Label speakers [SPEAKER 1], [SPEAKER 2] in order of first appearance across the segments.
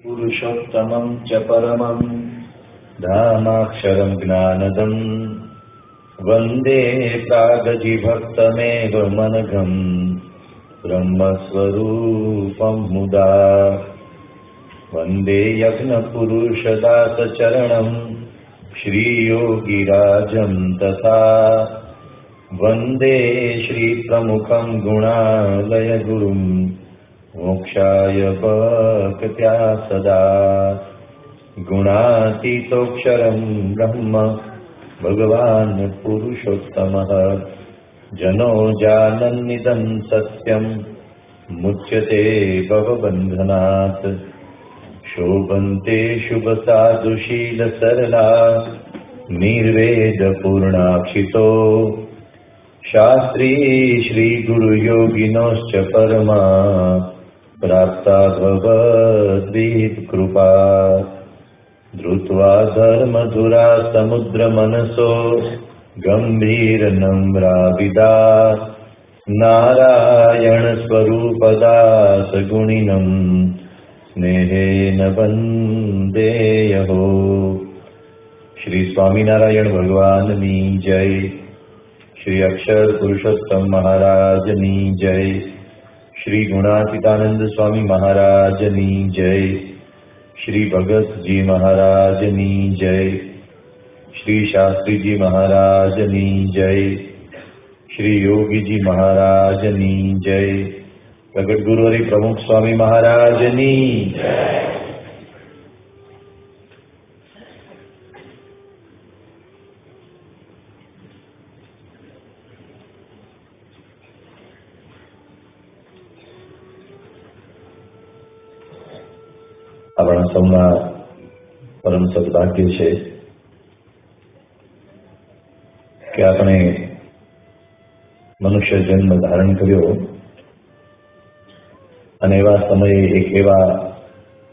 [SPEAKER 1] પુરુષોત્તમં ચ પરમં ધામાક્ષરં જ્ઞાનદં વંદે પ્રાગજીભક્તમેવ મનઘં બ્રહ્મસ્વરૂપં મુદા વંદે યજ્ઞપુરુષદાસચરણં શ્રીયોગીરાજં તથા વંદે શ્રીપ્રમુખં ગુણાલયગુરું મોક્ષાય ભક્ત્યા સદા ગુણાતીતોક્ષરં બ્રહ્મ ભગવાન પુરુષોત્તમઃ જનો જાનન્નિદં સત્યં મુચ્યતે ભવબંધનાत् શોભન્તે શુભ સાધુશીલ સરલા નિર્વેદપૂર્ણાક્ષિતો શાસ્ત્રી શ્રી ગુરુ યોગિનોશ્ચ પરમા પ્રાપ્તા ભવદ્વીપ કૃપા ધૃત્વા ધર્મધુરા સમુદ્ર મનસો ગંભીર નમ્રાવિદા નારાયણ સ્વરૂપદાસ ગુણિનં સ્નેહેન વંદેયહો. શ્રી સ્વામિનારાયણ ભગવાનની જય. શ્રી અક્ષર પુરુષોત્તમ મહારાજની જય. શ્રી ગુણાતીતાનંદ સ્વામી મહારાજની જય. શ્રી ભગતજી મહારાજની જય. શ્રી શાસ્ત્રીજી મહારાજની જય. શ્રી યોગીજી મહારાજની જય. પ્રગટ ગુરુહરિ પ્રમુખ સ્વામી મહારાજની જય. આપણા સૌના પરમ સદભાગ્ય છે કે આપણે મનુષ્ય જન્મ ધારણ કર્યો અને એવા સમયે એક એવા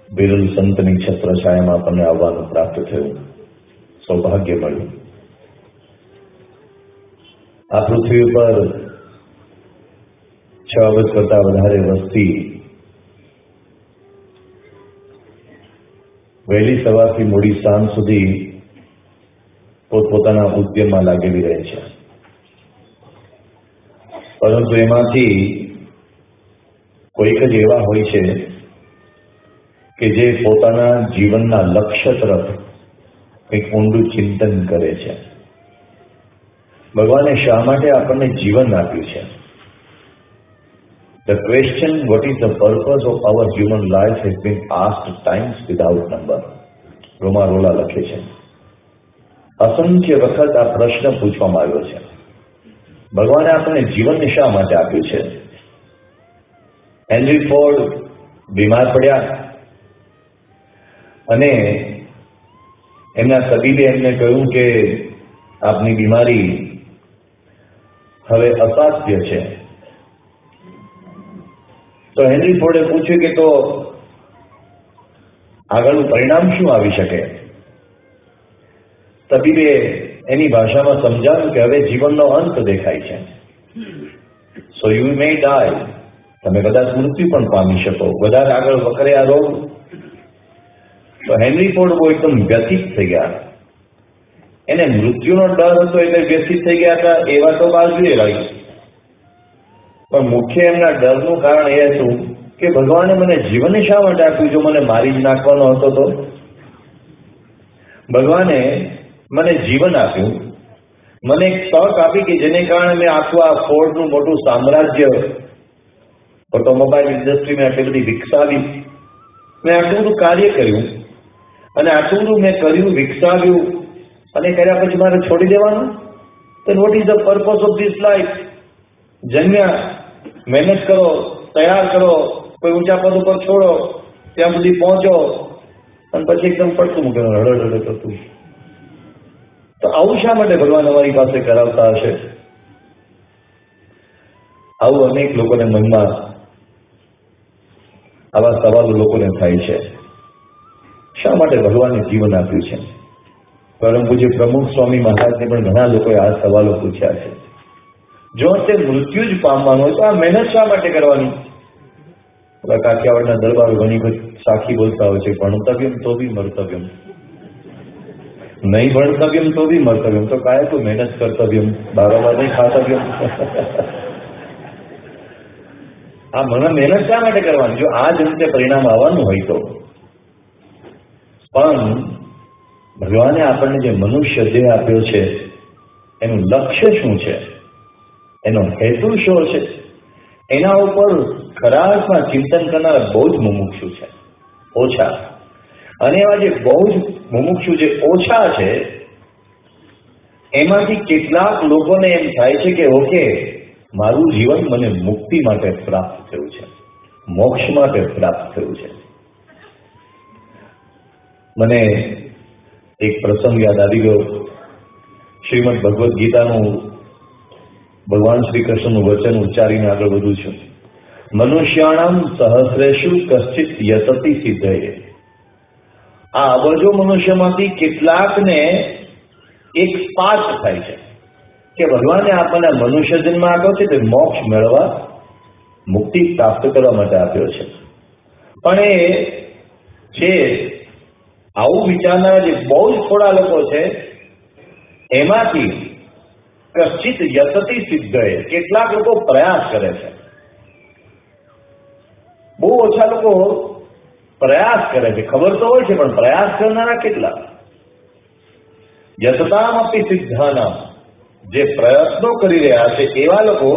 [SPEAKER 1] બિરલ સંતની છત્રછાયામાં આપણને આવવાનું પ્રાપ્ત થયું, સૌભાગ્ય મળ્યું. આ પૃથ્વી ઉપર 6 અબજ કરતા વધારે વસ્તી વહેલી સવારથી મોડી સાંજ સુધી પોતપોતાના ઉદ્યમમાં લાગેલી રહે છે, પરંતુ એમાંથી કોઈક જ એવા હોય છે કે જે પોતાના જીવનના લક્ષ્ય તરફ કંઈક ઊંડું ચિંતન કરે છે. ભગવાને શા માટે આપણને જીવન આપ્યું છે? The question, what is the purpose of our human life, has been asked times without number. રોમારોલા લખે છે. અસંખ્ય વખત આ પ્રશ્ન પૂછવામાં આવ્યો છે. ભગવાને આપણને જીવન શા માટે આપ્યું છે? હેનરી ફોર્ડ બીમાર પડ્યા અને એમના તબીબે એમને કહ્યું કે આપની બીમારી હવે અસાધ્ય છે. તો હેનરી ફોર્ડે પૂછ્યું કે તો આગળનું પરિણામ શું આવી શકે? તબીબે એની ભાષામાં સમજાવ્યું કે હવે જીવનનો અંત દેખાય છે. સો યુ મે ડાય, તમે કદાચ મૃત્યુ પણ પામી શકો, વધારે આગળ વકરે આ રોગ. તો હેનરી ફોર્ડ બહુ એકદમ વ્યથિત થઈ ગયા. એને મૃત્યુનો ડર હતો એટલે વ્યથિત થઈ ગયા હતા, એવા તો બાજુએ લાગી. પણ મુખ્ય એમના ડરનું કારણ એ હતું કે ભગવાને મને જીવન શા માટે આપ્યું? જો મને મારી જ નાખવાનો હતો તો? ભગવાને મને જીવન આપ્યું, મને એક તક આપી કે જેને કારણે મેં આખું આ ફોર્ડનું મોટું સામ્રાજ્ય, ઓટોમોબાઈલ ઇન્ડસ્ટ્રી મેં આટલી બધી વિકસાવી, મેં આટલું બધું કાર્ય કર્યું અને આટલું બધું મેં કર્યું, વિકસાવ્યું, અને કર્યા પછી મારે છોડી દેવાનું? then what is the purpose of this life? જન્મ્યા, મહેનત કરો, તૈયાર કરો, કોઈ ઊંચા પદ ઉપર છોડો, ત્યાં સુધી પહોંચો અને પછી એકદમ પડતું મૂકે હળહળ કરતું. તો આવું શા માટે ભગવાન અમારી પાસે કરાવતા હશે? આવું અનેક લોકોને મનમાં આવા સવાલો લોકોને થાય છે. શા માટે ભગવાને જીવન આપ્યું છે? પરમ પૂજ્ય પ્રમુખ સ્વામી મહારાજને પણ ઘણા લોકોએ આ સવાલો પૂછ્યા છે. જો તે મૃત્યુ જ પામવાનું હોય તો આ મહેનત શા માટે કરવાની? કાઠિયાવાડના દરબારો ઘણી સાખી બોલતા હોય છે, ભણતવ્યમ તો બી મર્તવ્યમ, નહીં ભણતવ્યમ તો બી મર્તવ્યમ, તો કાય તો મહેનત કર્તવ્યમ, બારોબાર નહીં ખાતવ્યમ. આ મને મહેનત શા માટે કરવાની? જો આ જ રીતે પરિણામ આવવાનું હોય તો. પણ ભગવાને આપણને જે મનુષ્ય દેહ આપ્યો છે એનું લક્ષ્ય શું છે, એનો હેતુ શું છે, એના ઉપર ખરા અર્થમાં ચિંતન કરનાર બહુ જ મુમુક્ષુ છે, ઓછા. અને એવા જે બહુ જ મુમુક્ષુ જે ઓછા છે એમાંથી કેટલાક લોકોને એમ થાય છે કે ઓકે, મારું જીવન મને મુક્તિ માટે પ્રાપ્ત થયું છે, મોક્ષ માટે પ્રાપ્ત થયું છે. મને એક પ્રસંગ યાદ આવી ગયો. શ્રીમદ ભગવદ્ ગીતાનું ભગવાન શ્રી કૃષ્ણનું વચન ઉચ્ચારીને આગળ વધું છું. મનુષ્યાણામ સહસ્રેષુ કશ્ચિત યતતિ સિદ્ધયે. આ અબજો મનુષ્યમાંથી કેટલાકને એક સ્પાર્ક થાય છે કે ભગવાને આપણને મનુષ્ય જન્મ આપ્યો છે તે મોક્ષ મેળવવા, મુક્તિ પ્રાપ્ત કરવા માટે આપ્યો છે. પણ એ જે આવું વિચારનારા જે બહુ જ થોડા લોકો છે એમાંથી કશ્ચિત યતતિ સિદ્ધયે, કેટલાક લોકો પ્રયાસ કરે છે. બહુ ઓછા લોકો પ્રયાસ કરે છે, ખબર તો હોય છે પણ પ્રયાસ કરનારા કેટલા? યતતામ અપી સિદ્ધાનામ, જે પ્રયત્નો કરી રહ્યા છે એવા લોકો,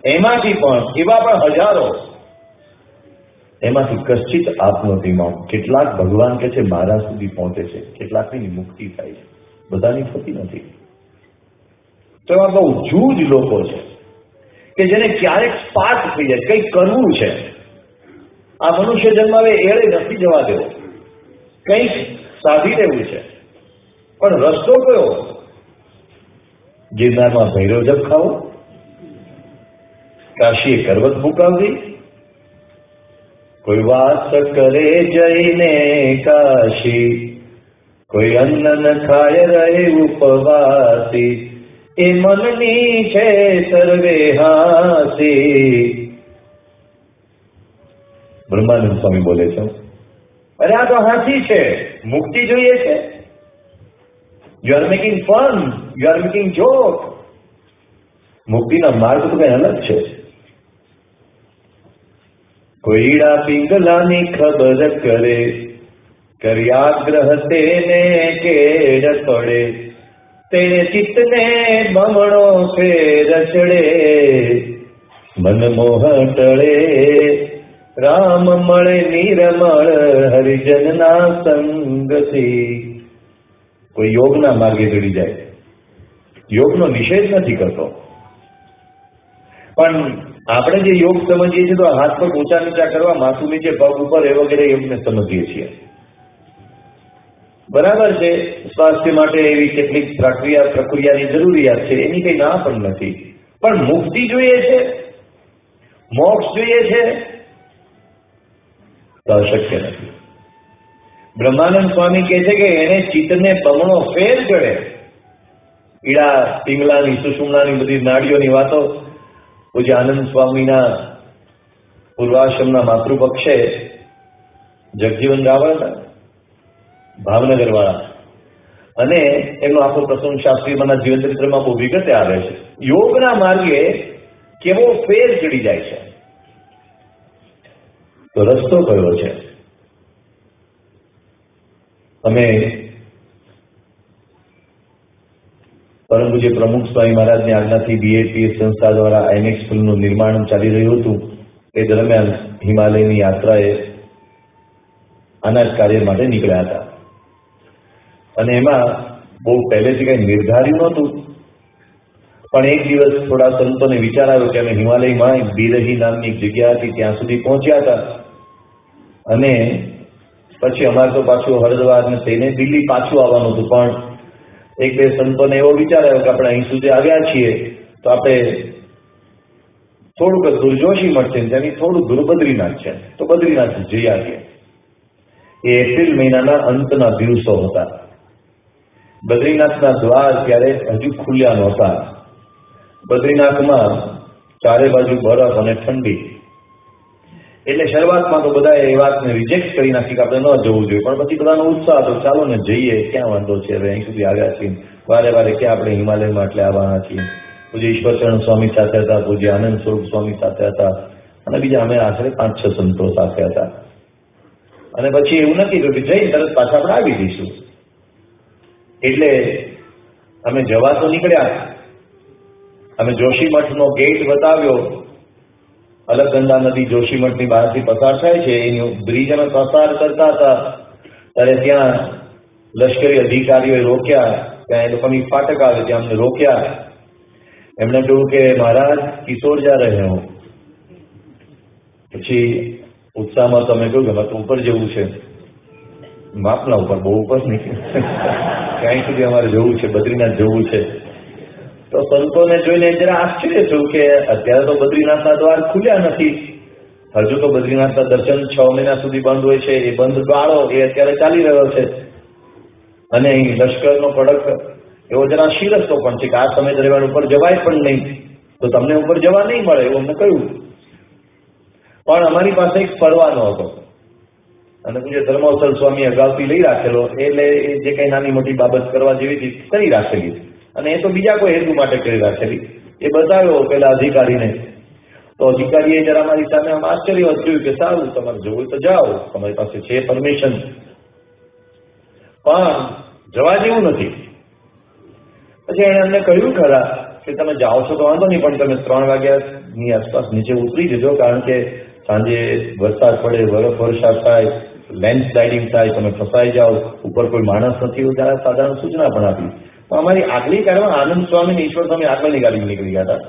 [SPEAKER 1] એમાંથી પણ એવા પણ હજારો, એમાંથી કશ્ચિત આપનોતિમાં, કેટલાક ભગવાન કે છે મારા સુધી પહોંચે છે, કેટલાકની મુક્તિ થાય છે, બધાની થતી નથી. તો એવા બહુ જૂજ લોકો છે કે જેને ક્યારેક સ્પાર્ક થઈ જાય, કંઈક કરવું છે, આ મનુષ્ય જન્માવે એળે નથી જવા દેવો, કંઈક સાધી રહેવું છે. પણ રસ્તો કયો? ગિરનારમાં ભૈરવ જપ ખાવો, કાશીએ કરવત મુકાવવી, કોઈ વાત કરે જઈને કાશી, કોઈ અન્ન ન ખાય રહે ઉપવાસી, એ મનની છે સર્વે હાસી. બ્રહ્માનંદ સ્વામી બોલે છે, અરે આ તો હાથી છે, મુક્તિ જોઈએ છે. You are making fun, you are making joke. મુક્તિના માર્ગ તો કઈ અલગ છે. કોઈડા પિંગલાની ખબર કરે, કર્યાગ્રહ તેને કેડ પડે, તેને ચિત્તને બમણો ફેર ચડે, મનમોહ ટળે, રામ મળે નિરમળ હરિજનના સંગથી. કોઈ યોગના માર્ગે ચડી જાય, યોગનો નિષેધ નથી કરતો, પણ આપણે જે યોગ સમજીએ છીએ તો હાથ પગ ઊંચા નીચા કરવા, માથું નીચે પગ ઉપર, એ વગેરે યોગને સમજીએ છીએ. બરાબર છે, સ્વાસ્થ્ય માટે એવી કેટલીક પ્રક્રિયાની જરૂરિયાત છે, એની કઈ ના પણ નથી. પણ મુક્તિ જોઈએ છે, મોક્ષ જોઈએ છે, તો અશક્ય નથી. બ્રહ્માનંદ સ્વામી કહે છે કે એને ચિત્તને બમણો ફેર ચડે. ઈડા પિંગલાની, સુષુમ્નાની બધી નાડીઓની વાતો પૂજ્ય આનંદ સ્વામીના પૂર્વાશ્રમના માતૃપક્ષે જગજીવન રાવળ, ભાવનગર વાળા, અને એમનો આખો પ્રસંગ શાસ્ત્રીમાંના જીવન ચરિત્રમાં બહુ વિગતે આવે છે. યોગના માર્ગે કેવો ફેર ચડી જાય છે. તો રસ્તો કયો છે? અમે પરમ પૂજ્ય પ્રમુખ સ્વામી મહારાજની આજ્ઞાથી બીએપીએસ સંસ્થા દ્વારા આઈમેક્સ ફિલ્મનું નિર્માણ ચાલી રહ્યું હતું. એ દરમિયાન હિમાલયની યાત્રાએ આના જ કાર્ય માટે નીકળ્યા હતા. અને એમાં બહુ પહેલેથી કંઈ નિર્ધાર્યું નહોતું, પણ એક દિવસ થોડા સંતોને વિચાર આવ્યો કે અમે હિમાલયમાં બિરહી નામની એક જગ્યા હતી ત્યાં સુધી પહોંચ્યા હતા, અને પછી અમારે તો પાછું હરિદ્વાર ને તેને દિલ્હી પાછું આવવાનું હતું. પણ એક બે સંતોને એવો વિચાર આવ્યો કે આપણે અહીં સુધી આવ્યા છીએ તો આપણે થોડુંક દૂર જોશી મળશે, ત્યાંથી થોડું દૂર બદ્રીનાથ છે, તો બદ્રીનાથ જઈ આવીએ. એ એપ્રિલ મહિનાના અંતના દિવસો હતા. બદ્રીનાથના દ્વાર ત્યારે હજુ ખુલ્યા નહોતા. બદ્રીનાથમાં ચારે બાજુ બરફ અને ઠંડી. એટલે શરૂઆતમાં તો બધાએ એ વાતને રિજેક્ટ કરી નાખી કે આપણે ન જવું જોઈએ, પણ પછી બધાનો ઉત્સાહ હતો, ચાલો ને જઈએ, ક્યાં વાંધો છે, હવે અહીં સુધી આવ્યા છીએ, વારે વારે ક્યાં આપણે હિમાલયમાં એટલે આવવાના છીએ. પૂજ્ય ઈશ્વરચરણ સ્વામી સાથે હતા, પૂજ્ય આનંદ સ્વરૂપ સ્વામી સાથે હતા, અને બીજા અમે આશરે 5-6 સંતો સાથે હતા. અને પછી એવું નક્કી કર્યું કે જઈને તરત પાછા આપણે આવી જઈશું. એટલે અમે જવા તો નીકળ્યા. અમે જોશીમઠનો ગેટ બતાવ્યો. અલકનંદા નદી જોશીમઠની બહારથી પસાર થાય છે, એની બ્રિજ અમે પસાર કરતા હતા ત્યારે ત્યાં લશ્કરી અધિકારીઓએ રોક્યા. ત્યાં એ લોકોની ફાટક આવે, ત્યાં અમને રોક્યા. એમણે કહ્યું કે મહારાજ કિશોર જા રહે હો. પછી ઉત્સાહમાં તમે કહ્યું કે અમારે તો ઉપર જવું છે. માપના ઉપર, બહુ ઉપર નહીં, ક્યાંય સુધી અમારે જવું છે, બદ્રીનાથ જવું છે. તો સંતોને જોઈને જરા આશ્ચર્ય થયું કે અત્યારે તો બદ્રીનાથના દ્વાર ખુલ્યા નથી, હજુ તો બદ્રીનાથના દર્શન 6 મહિના સુધી બંધ હોય છે, એ બંધ ગાળો એ અત્યારે ચાલી રહ્યો છે. અને અહીં લશ્કરનો કડક એવો જરા શિરસ્તો પણ છે કે આ સમય દરમિયાન ઉપર જવાય પણ નહીં, તો તમને ઉપર જવા નહીં મળે એવું અમને કહ્યું. પણ અમારી પાસે એક પરવાનો હતો અને પૂજ્ય ધર્મોસલ સ્વામી અગાઉથી લઈ રાખેલો, એટલે એ જે કઈ નાની મોટી બાબત કરવા જેવી હતી કરી રાખેલી, અને એ તો બીજા કોઈ હેતુ માટે કરી રાખેલી. એ બતાવ્યો પેલા અધિકારીને. તો અધિકારીએ જરા મારી સામે આમ આશ્ચર્ય જોયું કે સારું, તમારે જવું તો જાઓ, તમારી પાસે છે પરમિશન, પણ જવા જેવું નથી. પછી એણે અમને કહ્યું ખરા કે તમે જાઓ છો તો વાંધો નહીં, પણ તમે 3 વાગ્યાની આસપાસ નીચે ઉતરી જજો, કારણ કે સાંજે વરસાદ પડે, વર્ષા થાય, લેન્ડસ્લાઇડિંગ થાય, તમે ફસાઈ જાઓ, ઉપર કોઈ માણસ નથી, એવું ત્યારે સાધારણ સૂચના પણ આપી. તો અમારી આગલી ગાડીમાં આનંદ સ્વામી અને ઈશ્વર સ્વામી આગળની ગાડીમાં નીકળી ગયા હતા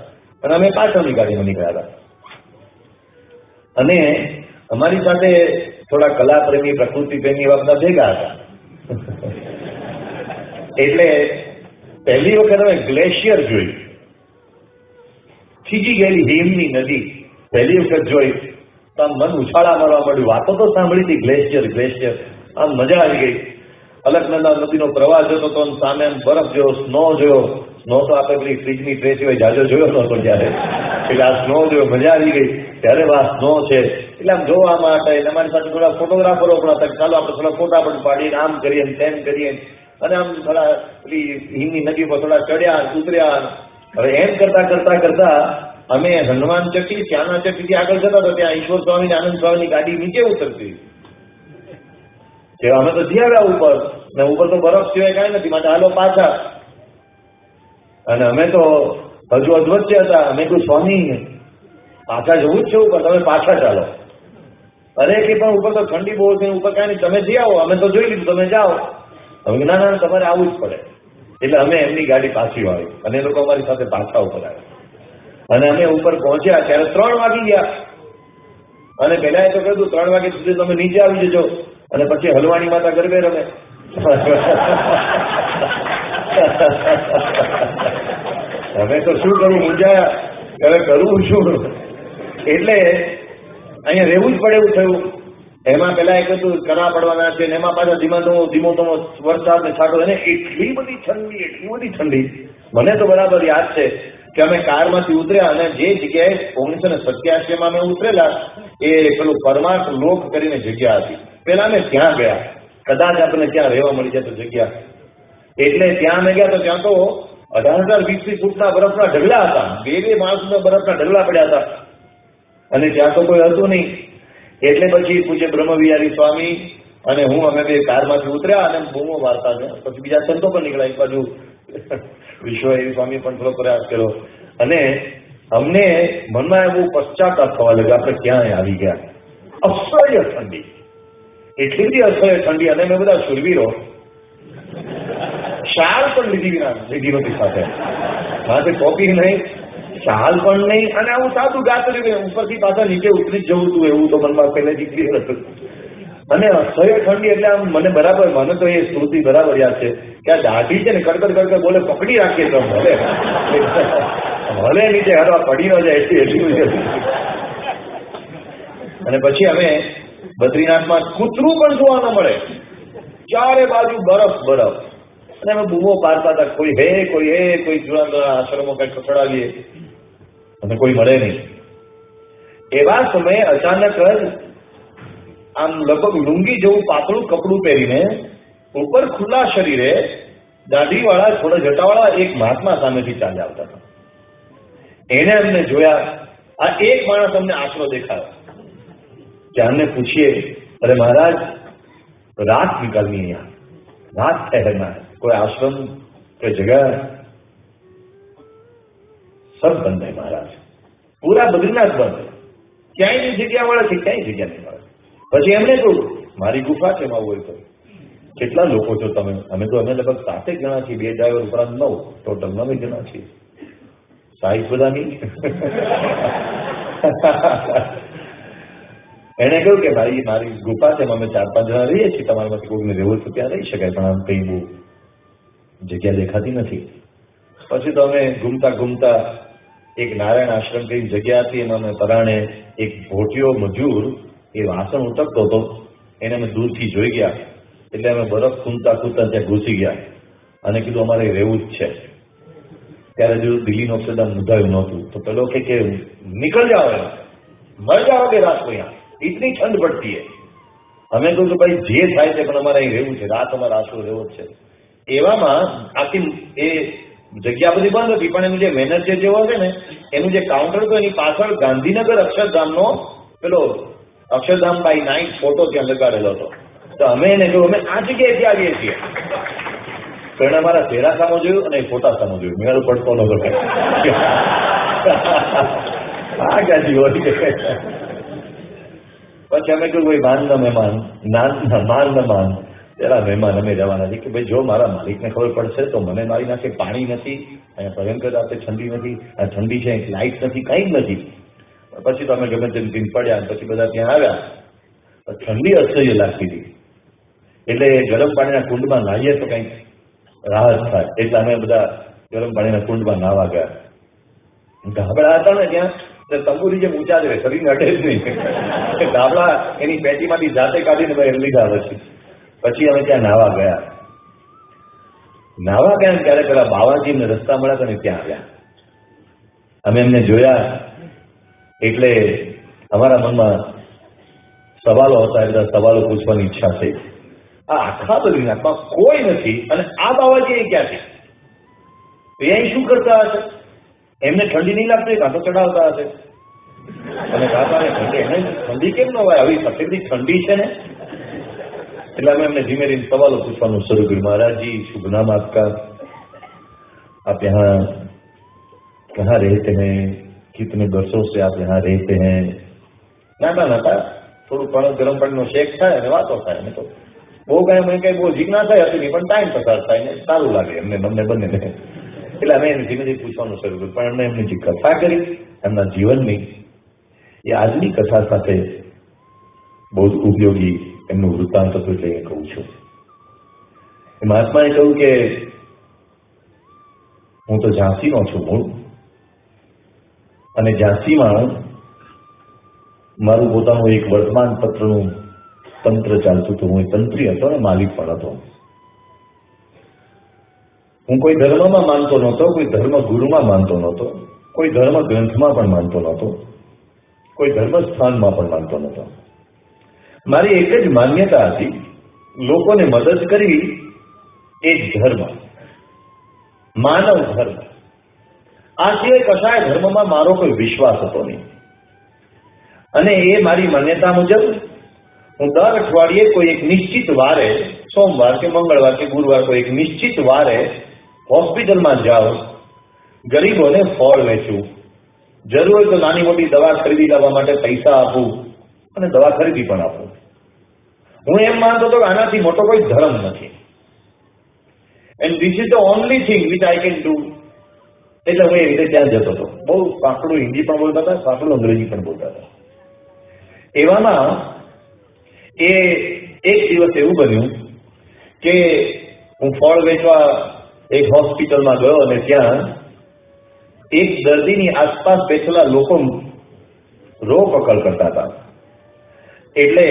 [SPEAKER 1] અને અમે પાછળની ગાડીમાં નીકળ્યા હતા. અને અમારી સાથે થોડા કલા પ્રેમી, પ્રકૃતિ પ્રેમી એવા બધા ભેગા હતા. એટલે પહેલી વખત અમે ગ્લેશિયર જોઈ, થીજી ગયેલી હિમની નદી પહેલી વખત જોઈ તો આમ મન ઉછાળા મારવા મળ્યું. વાતો તો સાંભળી હતી, ગ્લેશિયર ગ્લેશિયર, આમ મજા આવી ગઈ. અલકનંદા નદીનો પ્રવાહ જોતો તો સામે બરફ જોયો, સ્નો જોયો. સ્નો તો આપણે પેલી ફ્રીજની ટ્રે સિવાય જાજો જોયો નહોતો ત્યારે, એટલે આ સ્નો જોયો, મજા આવી ગઈ. ત્યારે આ સ્નો છે એટલે આમ જોવા માટે અમારી સાથે થોડા ફોટોગ્રાફરો પણ હતા, ચાલો આપણે થોડા ફોટા પણ પાડીએ, આમ કરીએ તેમ કરીએ, અને આમ થોડા પેલી હિમની નદી પર થોડા ચડ્યા ઉતર્યા. હવે એમ કરતા કરતા કરતા અમે હનુમાન ચક્કી, ત્યાંના ચક્કીથી આગળ જતા તો ત્યાં ઈશ્વર સ્વામી, આનંદ સ્વામીની ગાડી નીચે ઉતરતી. અમે તો જઈ આવ્યા ઉપર, ને ઉપર તો બરફ સિવાય કાંઈ નથી, માટે હાલો પાછા. અને અમે તો હજુ અધવચ્ચે હતા. અમે કહ્યું સ્વામી પાછા જવું જ છે ઉપર, તમે પાછા ચાલો. અરે કે પણ ઉપર તો ઠંડી બહુ છે, ઉપર કાંઈ નહીં, તમે જઈ આવો, અમે તો જોઈ લીધું, તમે જાઓ. હવે ના ના તમારે આવવું જ પડે. એટલે અમે એમની ગાડી પાછી વાળી અને એ લોકો અમારી સાથે પાછા ઉપર આવ્યા. અને અમે ઉપર પહોંચ્યા ત્યારે 3 વાગી ગયા. અને પહેલા એ તો કહ્યું 3 વાગ્યા સુધી તમે નીચે આવી જજો, અને પછી હલવાણી માતા ગરબે રમે. હવે તો શું કરું, મૂંઝાયા, હવે કરવું શું? એટલે અહીંયા રહેવું જ પડે એવું થયું. એમાં પેલા એક હતું કરા પડવાના છે, એમાં પાછા ધીમો ધીમો વરસાદ ને છાંટો, એને એટલી બધી ઠંડી. મને તો બરાબર યાદ છે કે અમે કારમાંથી ઉતર્યા અને જે જગ્યાએ 1987 અમે ઉતરેલા એ પેલું પરમાર્થ લોક કરીને જગ્યા હતી. પેલા અમે ત્યાં ગયા, કદાચ આપણને ત્યાં રહેવા મળી જાય તો જગ્યા. એટલે ત્યાં અમે ગયા તો ત્યાં તો 18,000-20 ફૂટના બરફના ઢગલા હતા, 2 માણસના બરફના ઢગલા પડ્યા હતા, અને ત્યાં તો કોઈ હતું નહીં. એટલે પછી પૂજ્ય બ્રહ્મવિહારી સ્વામી અને હું અમે બે કારમાંથી ઉતર્યા અને બૂમો વાર્તા છે. પછી બીજા સંતો પણ નીકળ્યા, એક બાજુ વિશ્વહરી સ્વામી પણ થોડો પ્રયાસ કર્યો. અને અમને મનમાં એવું પશ્ચાતાપ થવા લાગ્યો, આપણે ક્યાં આવી ગયા. અસહ્ય ઠંડી, એટલી બધી અસહ્ય ઠંડી. અને મેં બધા શુરવીરો શાલ પણ લીધી નહોતી સાથે, માથે ટોપી નહીં, શાલ પણ નહીં, અને આવું સાદું ગાતર્યું, ઉપરથી પાછા નીચે ઉતરી જ જવું હતું એવું તો મનમાં પહેલેથી ક્લિયર હતું. અને અસહ્ય ઠંડી એટલે આમ મને બરાબર, મને તો એ સ્મૃતિ બરાબર યાદ છે કે આ દાઢી છે ને કડકડ બોલે પકડી રાખીએ તો ભલે નીચે હરવા પડી ન જાય એટલી. અને પછી અમે બદ્રીનાથમાં કૂતરું પણ જોવા ન મળે, ચારે બાજુ બરફ. અને અમે બૂમો પાડતા હતા, કોઈ કોઈ જુના આશ્રમો કંઈક ખસડાવીએ અને કોઈ મળે નહીં. એવા સમયે અચાનક જ આમ લગભગ લુંગી જેવું પાતળું કપડું પહેરીને ઉપર ખુલ્લા શરીરે દાઢીવાળા થોડા જટાવાળા એક મહાત્મા સામેથી ચાલ્યા આવતા હતા. એને અમને જોયા. આ એક માણસ અમને આશરો દેખાયો કે અમને પૂછીએ, અરે महाराज रात निकालनी है, रात ठहरना है, कोई आश्रम कोई जगह? सब बंद है महाराज, पूरा बद्रीनाथ बंद है, ક્યાંય જગ્યા મળે છે, ક્યાંય જગ્યા નહીં મળે. પછી એમને કહ્યું મારી ગુફા છે, એમાં હોય તો કેટલા લોકો છો તમે? અમે લગભગ 7 જણા છીએ, 2 ડ્રાઈવર ઉપરાંત 9, ટોટલ 9 જણા છીએ. સાઈઝ બધા નહીં. એને કહ્યું કે ભાઈ મારી ગુફા છે, અમે 4-5 જણા રહીએ છીએ, તમારામાંથી કોઈને રહેવું તો ત્યાં રહી શકાય, પણ આમ કઈ બહુ જગ્યા દેખાતી નથી. પછી તો અમે ઘૂમતા ઘૂમતા એક નારાયણ આશ્રમ કઈ જગ્યા હતી, એમાં અમે પરાણે એક ભોટિયો મજૂર એ વાસણ ઉટકતો હતો, એને અમે દૂરથી જોઈ ગયા. એટલે અમે બરફ ખૂંદતા ખૂંદતા ત્યાં ઘૂસી ગયા અને કીધું અમારે રહેવું જ છે. ત્યારે જો દિલ્હીનું અક્ષરધામ મુધાયું નહોતું, તો પેલો કે નીકળ જાઓ, મર જાઓગે રાત को यहाँ, इतनी ठंड पड़ती है. અમે કહ્યું કે ભાઈ જે થાય છે, પણ અમારે અહીં રહેવું છે, રાત અમારે આશરો રહેવો જ છે. એવામાં આખી એ જગ્યા બધી બંધ હતી, પણ એનું જે મેનેજર જેવો છે ને, એનું જે કાઉન્ટર હતું એની પાછળ ગાંધીનગર અક્ષરધામનો પેલો અક્ષરધામ બાય નાઇટ ફોટો ત્યાં લગાડેલો હતો. તો અમે એને કહ્યું અમે આ જગ્યાએથી આવીએ છીએ. તો એને અમારા ચહેરા સામો જોયું અને ફોટા સામો જોયું. મેળો પડતો નતો. આ ક્યાંથી હોય? પછી અમે કહ્યું ભાઈ માન ન મહેમાન, માન ન માન, પેલા મહેમાન અમે જવાના છે કે ભાઈ જો મારા માલિકને ખબર પડશે તો મને મારી નાખે. પાણી નથી અહીંયા, ભયંકર રાતે ઠંડી નથી, આ ઠંડી છે, લાઇટ નથી, કંઈ જ નથી. પછી તો અમે ગમે તેમ પડ્યા. પછી બધા ત્યાં આવ્યા. ઠંડી અસહ્ય લાગતી હતી, એટલે ગરમ પાણીના કુંડમાં નાહીએ તો કંઈક રાહત થાય. એટલે અમે બધા ગરમ પાણીના કુંડમાં નાહવા ગયા. ધાબળા હતા ને ત્યાં, તંબુરી જે ઊંચા જ રહે, શરીરને અડે જ નહીં. ધાબળા એની પેટીમાંથી જાતે કાઢીને બહાર લીધા. પછી અમે ત્યાં નાહવા ગયા. ત્યારે પેલા બાવાજીને રસ્તા મળ્યા ને ત્યાં આવ્યા. અમે એમને જોયા એટલે અમારા મનમાં સવાલો હતા, એટલે સવાલો પૂછવાની ઈચ્છા થઈ. આ આખા બદ્રીનાથમાં કોઈ નથી અને આ બાવાજી ક્યાં છે? એ અહીં શું કરતા હશે? એમને ઠંડી નહીં લાગતી? કાં તો ચડાવતા હશે. અને કાકા ઠંડી કેમ ન હોય? આવી સફેદી ઠંડી છે ને. એટલે અમે એમને ધીમે ધીમે સવાલો પૂછવાનું શરૂ કર્યું. महाराज जी शुभ नाम आपका, आप यहाँ कहाँ रहते हैं, कितने वर्षों से आप यहाँ रहते हैं? નાતા થોડું ગરમ પાણીનો શેક થાય અને વાતો થાય. અમે તો બહુ કઈ મને કઈ બહુ જિજ્ઞાસા હતી નહીં, પણ ટાઈમ પસાર થાય ને સારું લાગે એમને બંને. એટલે અમે એને ધીમે ધીમે પૂછવાનું શરૂ કર્યું. પણ એમને એમની જે કથા કરી એમના જીવનની, એ આજની કથા સાથે બહુ જ ઉપયોગી એમનું વૃત્તાંત હતું, એટલે એ કહું છું. મહાત્માએ કહ્યું કે હું તો ઝાંસીનો છું મૂળ, અને ઝાંસીમાં મારું પોતાનું એક વર્તમાન પત્રનું તંત્ર ચાલતું હતું. હું તંત્રી હતો અને માલિક પણ હતો. હું કોઈ ધર્મમાં માનતો નહોતો, કોઈ ધર્મ ગુરુમાં માનતો નહોતો, કોઈ ધર્મ ગ્રંથમાં પણ માનતો નહોતો, કોઈ ધર્મ સ્થાનમાં પણ માનતો નહોતો. મારી એક જ માન્યતા હતી, લોકોને મદદ કરવી એ જ ધર્મ, માનવ ધર્મ. આ સિવાય કશાય ધર્મમાં મારો કોઈ વિશ્વાસ હતો નહીં. અને એ મારી માન્યતા મુજબ હું દર અઠવાડિયે કોઈ એક નિશ્ચિત વારે, સોમવાર કે મંગળવાર કે ગુરુવાર, કોઈ એક નિશ્ચિત વારે હોસ્પિટલમાં જાઉં, ગરીબોને ફળ વેચું, જરૂર હોય તો નાની મોટી દવા ખરીદી લાવવા માટે પૈસા આપું અને દવા ખરીદી પણ આપું. હું એમ માનતો હતો કે આનાથી મોટો કોઈ ધર્મ નથી. And this is the only thing which I can do. એટલે હું એ રીતે ત્યાં જતો હતો. બહુ સાંકડું હિન્દી પણ બોલતા હતા, સાંકડું અંગ્રેજી પણ બોલતા હતા. એવામાં એ એક દિવસ એવું બન્યું કે હું ફળ વેચવા એક હોસ્પિટલમાં ગયો અને ત્યાં એક દર્દીની આસપાસ બેઠેલા લોકો રો કકળ કરતા હતા. એટલે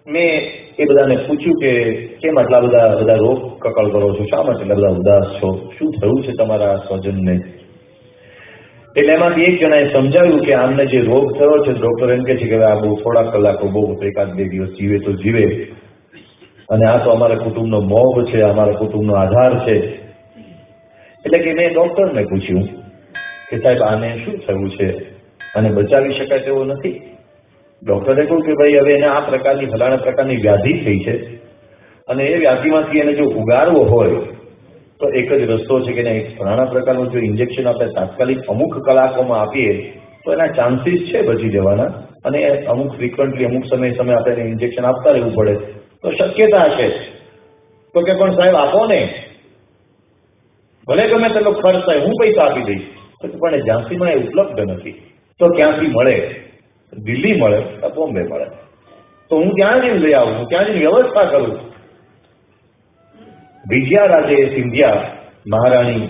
[SPEAKER 1] મેં એ બધાને પૂછ્યું કે કેમ આટલા બધા રો કકળ કરો છો, શા માટે એટલા બધા ઉદાસ છો, શું થયું છે તમારા સ્વજનને? એટલે એમાંથી એક જણાએ સમજાવ્યું કે આમને જે રોગ થયો છે ડોક્ટર એમ કે છે કે આ બહુ થોડાક કલાકો બહુ 1-2 દિવસ જીવે તો જીવે, અને આ તો અમારા કુટુંબનો મોભ છે, અમારા કુટુંબનો આધાર છે. એટલે કે મેં ડોક્ટરને પૂછ્યું કે સાહેબ આને શું થયું છે, આને બચાવી શકાય તેવો નથી? ડોક્ટરે કહ્યું કે ભાઈ હવે એને આ પ્રકારની ફલાણા પ્રકારની વ્યાધિ થઈ છે, અને એ વ્યાધિમાંથી એને જો ઉગારવો હોય તો એક જ રસ્તો છે કે એક ફલાણા પ્રકારનું જો ઇન્જેક્શન આપણે તાત્કાલિક અમુક કલાકોમાં આપીએ તો એના ચાન્સીસ છે બચી જવાના, અને અમુક ફ્રિકવન્ટલી અમુક સમય આપણે ઇન્જેક્શન આપતા રહેવું પડે તો શક્યતા છે. તો કે પણ સાહેબ આપો ને, ભલે ગમે તેટલો ખર્ચ થાય, હું પૈસા આપી દઈશ. પણ ઝાંસીમાં એ ઉપલબ્ધ નથી. તો ક્યાંથી મળે? દિલ્હી મળે, બોમ્બે મળે. તો હું ત્યાં જઈને લઈ આવું, હું ત્યાં જઈને વ્યવસ્થા કરું. વિજયારાજે સિંધિયા, મહારાણી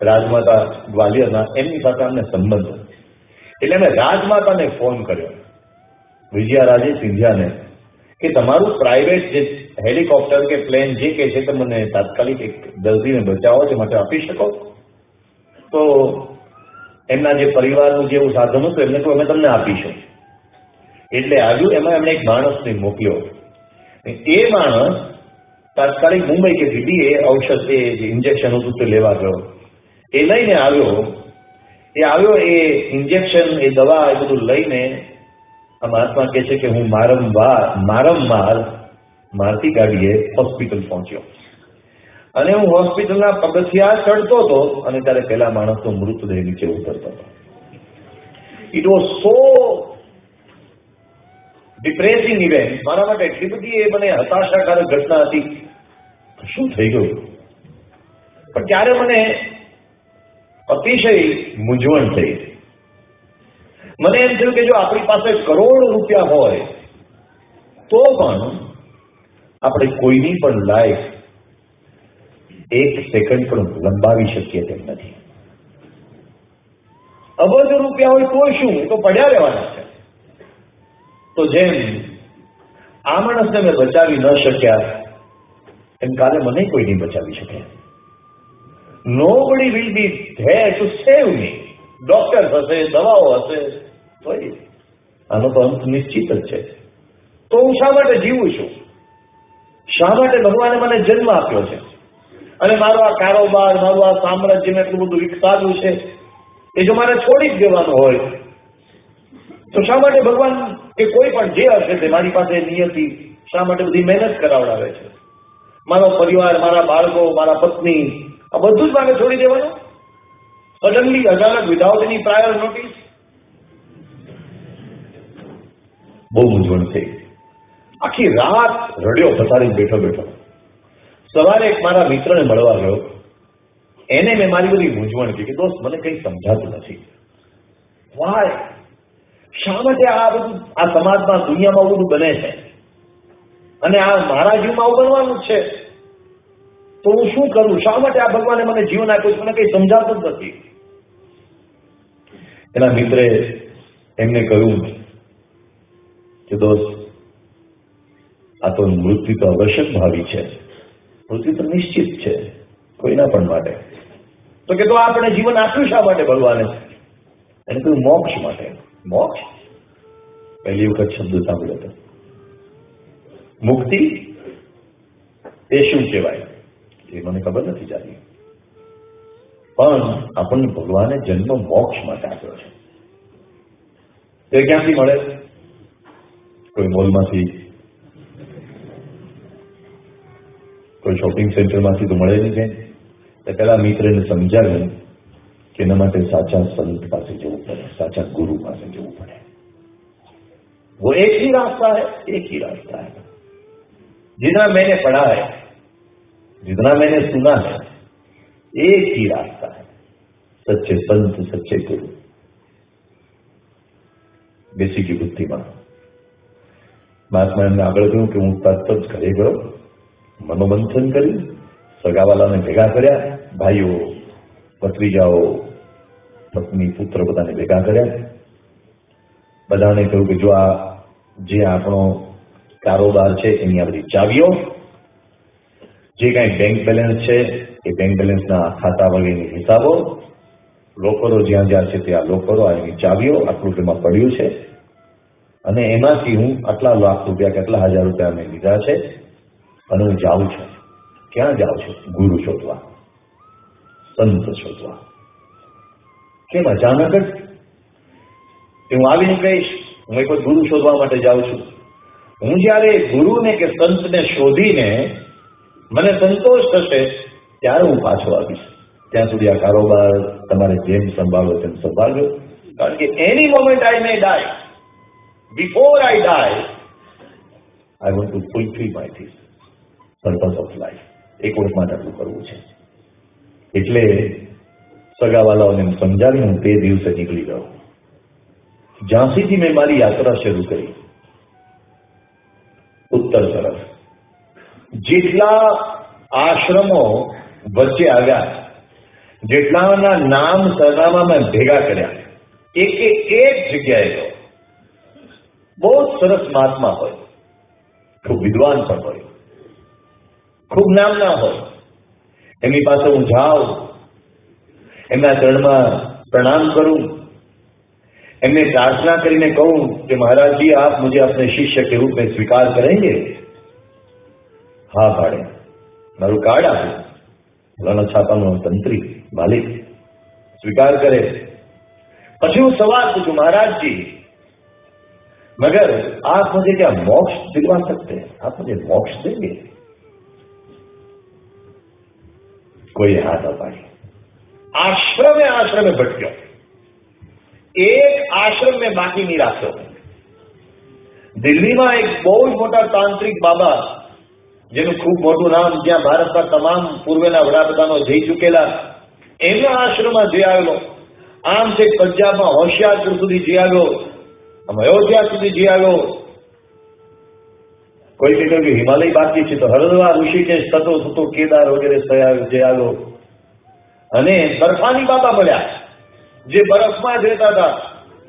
[SPEAKER 1] રાજમાતા ગ્વાલિયરના, એમની સાથે અમને સંબંધ. એટલે અમે રાજમાતાને ફોન કર્યો, વિજયારાજે સિંધિયાને, કે તમારું પ્રાઇવેટ જે હેલિકોપ્ટર કે પ્લેન જે કે છે તે મને તાત્કાલિક એક દર્દીને બચાવો છે માટે આપી શકો? તો એમના જે પરિવારનું જેવું સાધન હતું એમને કહ્યું અમે તમને આપીશું. એટલે આવ્યું, એમાં એમણે એક માણસને મોકલ્યો. એ માણસ તાત્કાલિક મુંબઈ કે દિલ્હી એ ઔષધ, એ જે ઇન્જેક્શન હતું તે લેવા ગયો. એ લઈને આવ્યો, એ ઇન્જેક્શન, એ દવા, એ બધું લઈને આ મહાત્મા કહે છે કે હું મારંવાર મારતી ગાડીએ હોસ્પિટલ પહોંચ્યો, અને હું હોસ્પિટલના પગથિયા ચડતો હતો અને ત્યારે પેલા માણસનો મૃતદેહ નીચે ઉતરતો હતો. It was so depressing event. મારા માટે એટલી બધી એ મને હતાશાકારક ઘટના હતી. શું થઈ ગયું? પણ ત્યારે મને અતિશય મૂંઝવણ થઈ. મને એમ થયું કે જો આપણી પાસે કરોડ રૂપિયા હોય તો પણ આપણે કોઈની પણ લાઈફ 1 સેકન્ડ પણ લંબાવી શકીએ તેમ નથી. અબજો રૂપિયા હોય તો શું, એ તો પડ્યા રહેવાના છે. તો જેમ આ માણસને મેં બચાવી ન શક્યા એમ કાલે મને કોઈ નહીં બચાવી શકે. Nobody will be there to save me. Doctor હશે, દવાઓ હશે, આનો તો અંત નિશ્ચિત જ છે. તો હું શા માટે જીવું છું? શા માટે ભગવાને મને જન્મ આપ્યો છે? અને મારો આ કારોબાર, મારું આ સામ્રાજ્ય મેં એટલું બધું વિકસાવ્યું છે, એ જો મારે છોડી જ દેવાનું હોય તો શા માટે ભગવાન કે કોઈ પણ જે હશે તે મારી પાસે નિયતિ શા માટે બધી મહેનત કરાવડાવે છે? મારો પરિવાર, મારા બાળકો, મારા પત્ની, આ બધું જ મારે છોડી દેવાનું સડનલી, અચાનક, વિધાઉટ એની પ્રાયર નોટિસ? બહુ મૂંઝવણ થઈ. આખી રાત રડ્યો, પથારી બેઠો બેઠો. સવારે એક મારા મિત્રને મળવા ગયો. એને મેં મારી બધી મૂંઝવણ કહી કે દોસ્ત મને કંઈ સમજાતું નથી. વાય? શા માટે આ બધું આ સમાજમાં, દુનિયામાં બધું બને છે, અને આ મારા જીવમાં આવું બનવાનું જ છે? તો હું શું કરું? શા માટે આ ભગવાને મને જીવન આપ્યું છે? મને કંઈ સમજાતું જ નથી. એના મિત્રે એમને કહ્યું કે દોસ્ત આ તો મૃત્યુ તો આવશ્યક ભાવી છે, મૃત્યુ તો નિશ્ચિત છે કોઈના પણ માટે. તો કે તો આપણે જીવન આપ્યું શા માટે ભગવાને? એને કહ્યું મોક્ષ માટે. મોક્ષ? પહેલી વખત શબ્દ સાંભળ્યો હતો. મુક્તિ એ શું કહેવાય એ મને ખબર નથી જાતી, પણ આપણને ભગવાને જન્મ મોક્ષ માટે આપ્યો છે. તે ક્યાંથી મળે? કોઈ મોલમાંથી, કોઈ શોપિંગ સેન્ટરમાંથી તો મળે નહીં. એ પેલા મિત્રને સમજાવ્યું કે એના માટે સાચા સંત પાસે જવું પડે, સાચા ગુરુ પાસે જવું પડે. वो एक ही रास्ता है, एक ही रास्ता है. जितना मैंने पढ़ा है, जितना मैंने सुना है, एक ही रास्ता है, सच्चे संत, सच्चे गुरु. બેસી બુદ્ધિમાં મહાત્મા એમને આગળ કહ્યું કે હું તરત જ ઘરે ગયો, મનોમંથન કર્યું, સગાવાલાને ભેગા કર્યા, ભાઈઓ, ભત્રીજાઓ, પત્ની, પુત્ર બધાને ભેગા કર્યા. બધાને કહ્યું કે જો આ જે આપણો કારોબાર છે એની આ બધી ચાવીઓ, જે કાંઈ બેંક બેલેન્સ છે એ બેંક બેલેન્સના ખાતા વગેરેની હિસાબો, લોકરો જ્યાં જ્યાં છે ત્યાં લોકરો, એની ચાવીઓ આટલું તેમાં પડ્યું છે, અને એમાંથી હું આટલા લાખ રૂપિયા કેટલા હજાર રૂપિયા મેં લીધા છે, અને હું જાઉં છું. ક્યાં જાઉં છું? ગુરુ શોધવા, સંત શોધવા. કેમ અચાનક જ હું આવીને કહીશ હું એક ગુરુ શોધવા માટે જાઉં છું? હું જયારે ગુરુને કે સંતને શોધીને મને સંતોષ થશે ત્યારે હું પાછો આવીશ. ત્યાં સુધી આ કારોબાર તમારે જેમ સંભાળો તેમ સંભાળજો, કારણ કે any moment I may die. Before I die I want to fulfil my this purpose of life. એક વર્ષ માટે આટલું કરવું છે. એટલે સગાવાલાઓને સમજાવી હું તે દિવસે નીકળી ગયો. ઝાંસીથી મેં મારી યાત્રા શરૂ કરી ઉત્તર તરફ. જેટલા આશ્રમો વચ્ચે આવ્યા, જેટલાના નામ સરનામા મેં ભેગા કર્યા, એક જગ્યાએ ગયો. બહુ સરસ મહાત્મા હોય, ખૂબ વિદ્વાન પણ હોય, ખૂબ નામના હોય, એમની પાસે હું જાઉં, એમના ચરણમાં પ્રણામ કરું, એમને प्रार्थना કરીને કહું कि महाराज जी आप मुझे अपने शिष्य के रूप में स्वीकार करेंगे? हाँ पाड़े, मारू कार्ड आपे, फलाना छापानो तंत्री मालिक स्वीकार करे. પછી હું सवाल पूछूं, महाराज जी मगर आप मुझे क्या मोक्ष दिलवा सकते हैं? आप मुझे मोक्ष देंगे? कोई हाथ न पाड़ी. आश्रमे भटक्यो, एक आश्रम में बाकी नहीं राख्यो. दिल्हीમાં એક બહુ જ મોટા તાંત્રિક બાબા, જેનું ખૂબ મોટું નામ, જ્યાં ભારતના તમામ પૂર્વેના વડાપ્રધાનો જઈ ચૂકેલા, એમના આશ્રમમાં જઈ આવેલો. આમ છે પંજાબમાં હોશિયારપુર સુધી જઈ આવ્યો, આમ અયોધ્યા સુધી જઈ આવ્યો. કોઈ કે કહ્યું કે હિમાલય બાકી છે, તો હરિદ્વાર, ઋષિકેશ થતો થતો કેદાર વગેરે જઈ આવ્યો. અને બરફાની બાબા મળ્યા, જે બરફમાં જ રહેતા હતા,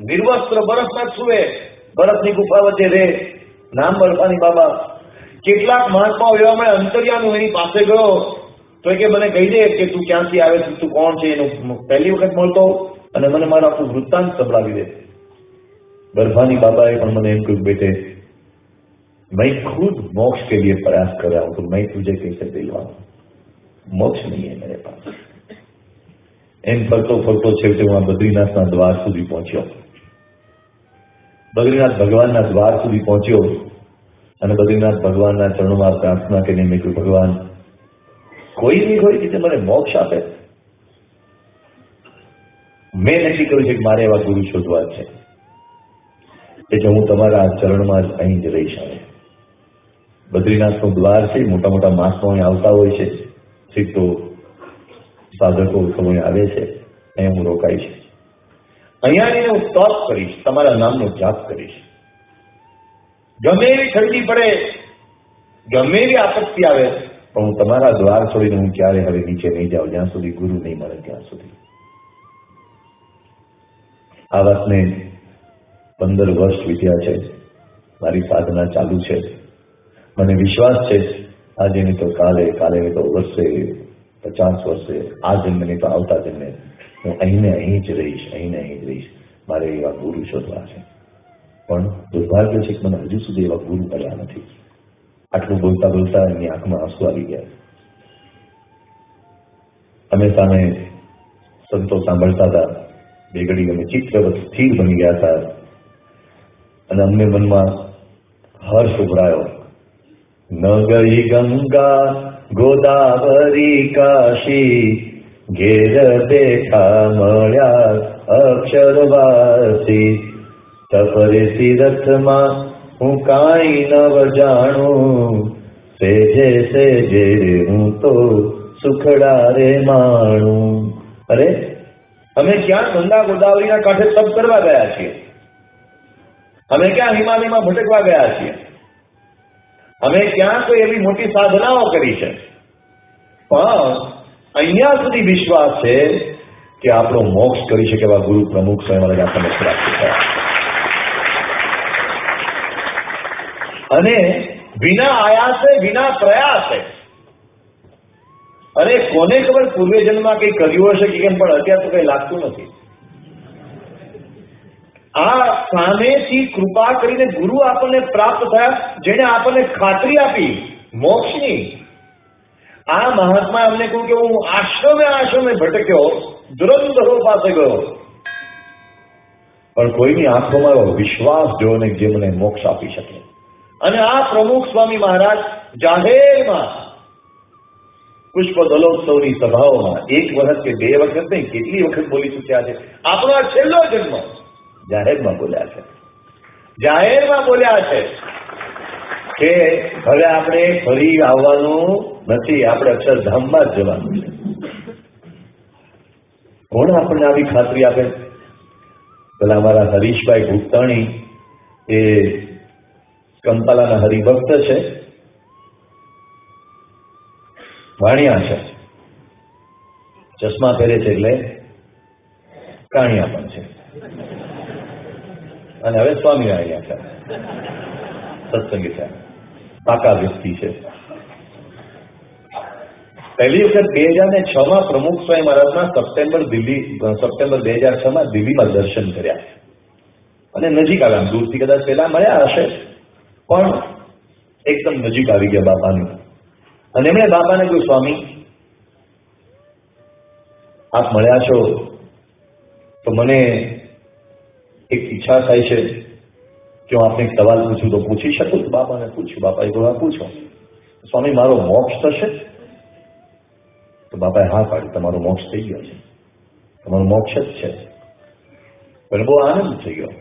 [SPEAKER 1] નિર્વસ્ત્ર બરફમાં જ સુવે, બરફની ગુફા વચ્ચે રહે, નામ બરફાની બાબા. કેટલાક મહાત્માઓ એવા મેં અંતર્યામી એની પાસે ગયો, તો કે મને કહી દે કે તું ક્યાંથી આવે છે, તું કોણ છે. એનું પહેલી વખત મળતો અને મને મારા આખું વૃત્તાંત સંભળાવી દે. बर्फानी बाबा है मैंने इनको बेटे मैं खुद मोक्ष के लिए प्रयास कर रहा हूं, तो मैं तुझे कैसे दिलवाऊं? मोक्ष नहीं है मेरे पास. एम फरतो फरतो छेवटे हूँ बद्रीनाथ द्वार सुधी पहुंचो. बद्रीनाथ भगवान द्वार सुधी पहुंचो અને બદ્રીનાથ ભગવાનના ચરણોમાં પ્રાર્થના કરીને મેં કહ્યું, ભગવાન કોઈ નહીં હોય કે મને મોક્ષ આપે. મેં નક્કી કર્યું છે કે મારે એવા ગુરુ શોધવા છે, એટલે હું તમારા ચરણમાં જ અહીં જ રહીશ. હવે બદ્રીનાથનું દ્વાર છે, મોટા મોટા મહાત્માઓ અહીં આવતા હોય છે, સિદ્ધો સાધકો સમય આવે છે, અહીંયા હું રોકાઈશ. અહીંયા આવીને હું તપ કરીશ, તમારા નામનો જાપ કરીશ. ગમે એવી ઠંડી પડે, ગમે એવી આપત્તિ આવે, પણ હું તમારા દ્વાર છોડીને હું ક્યારે હવે નીચે નહીં જાઉં, જ્યાં સુધી ગુરુ નહીં મળે ત્યાં સુધી. આ વાતને 15 વર્ષ વીત્યા છે, મારી સાધના ચાલુ છે. મને વિશ્વાસ છે આજે નહીં તો કાલે, કાલે નહીં તો વર્ષે, 50 વર્ષે, આ જન્મે નહીં તો આવતા જન્મે હું અહીં જ રહીશ, અહીં જ રહીશ. મારે એવા ગુરુ શોધવા છે. પણ દુર્ભાગ્ય છે કે મને હજુ સુધી એવા ગુરુ મળ્યા નથી. આટલું બોલતા બોલતા એમની આંખમાં આંસુ આવી ગયા. અમે સામે સંતો સાંભળતા હતા, બે ઘડી અમે ચિત્રવત સ્થિર બની ગયા હતા અને અમને મનમાં હર્ષ ઉભરાયો. ન ગઈ ગંગા ગોદાવરી કાશી, ઘેર બેઠા મળ્યા અક્ષરવાસી. સફરે તીરથમાં હું કાંઈ નવ જાણું, સેજે સેજે હું તો સુખડા રે માણું. અરે અમે ક્યાં ગંગા ગોદાવરીના કાંઠે તપ કરવા ગયા છીએ? અમે ક્યાં હિમાલયમાં ભટકવા ગયા છીએ? અમે ક્યાં કોઈ એવી મોટી સાધનાઓ કરી છે? પણ અહીંયા સુધી વિશ્વાસ છે કે આપણો મોક્ષ કરી શકે એવા ગુરુ પ્રમુખ સ્વયં આપણને પ્રાપ્ત થયા. અને વિના આયાસે, વિના પ્રયાસે અરે કોને ખબર પૂર્વ જન્મમાં કઈ કર્યું હશે કે કેમ, પણ અત્યારે તો કઈ લાગતું નથી. આ સામેથી કૃપા કરીને ગુરુ આપણને પ્રાપ્ત થયા, જેને આપણને ખાતરી આપી મોક્ષની. આ મહાત્મા અમને કહ્યું કે હું આશ્રમે ભટક્યો, ધુરંધરો પાસે ગયો, પણ કોઈની આંખોમાં એવો વિશ્વાસ જોયો ને જે મને મોક્ષ આપી શકે. અને આ પ્રમુખ સ્વામી મહારાજ જાહેરમાં પુષ્પ દલોત્સવની સભાઓમાં એક વખત કે બે વખત નહીં, કેટલી વખત બોલી ચૂક્યા છે. આપણો આ છેલ્લો જન્મ જાહેરમાં બોલ્યા છે, જાહેરમાં બોલ્યા છે કે હવે આપણે ફરી આવવાનું નથી, આપણે અક્ષરધામમાં જ જવાનું છે. કોણ આપણને આવી ખાતરી આપે? પેલા અમારા હરીશભાઈ ભૂપતાણી, એ કંપાલાના હરિભક્ત છે, વાણિયા છે, ચશ્મા પહેરે છે એટલે કાણિયા પણ છે, અને હવે સ્વામિનારાયણ છે, સત્સંગી છે, પાકા વ્યક્તિ છે. પહેલી વખત 2006માં પ્રમુખ સ્વામી મહારાજના સપ્ટેમ્બર 2006માં દિલ્હીમાં દર્શન કર્યા, અને નજીક આવ્યા. દૂરથી કદાચ પહેલા મળ્યા હશે, પણ એકદમ નજીક આવી ગયા બાપાની. અને એમણે બાપાને કહ્યું, સ્વામી આપ મળ્યા છો તો મને એક ઈચ્છા થાય છે કે હું આપને એક સવાલ પૂછું, તો પૂછી શકું? બાપાને પૂછ્યું. બાપાએ કહ્યું, પૂછો. સ્વામી મારો મોક્ષ થશે? તો બાપાએ હા પાડી, તમારો મોક્ષ થઈ ગયો છે, તમારો મોક્ષ જ છે. મને બહુ આનંદ થઈ ગયો.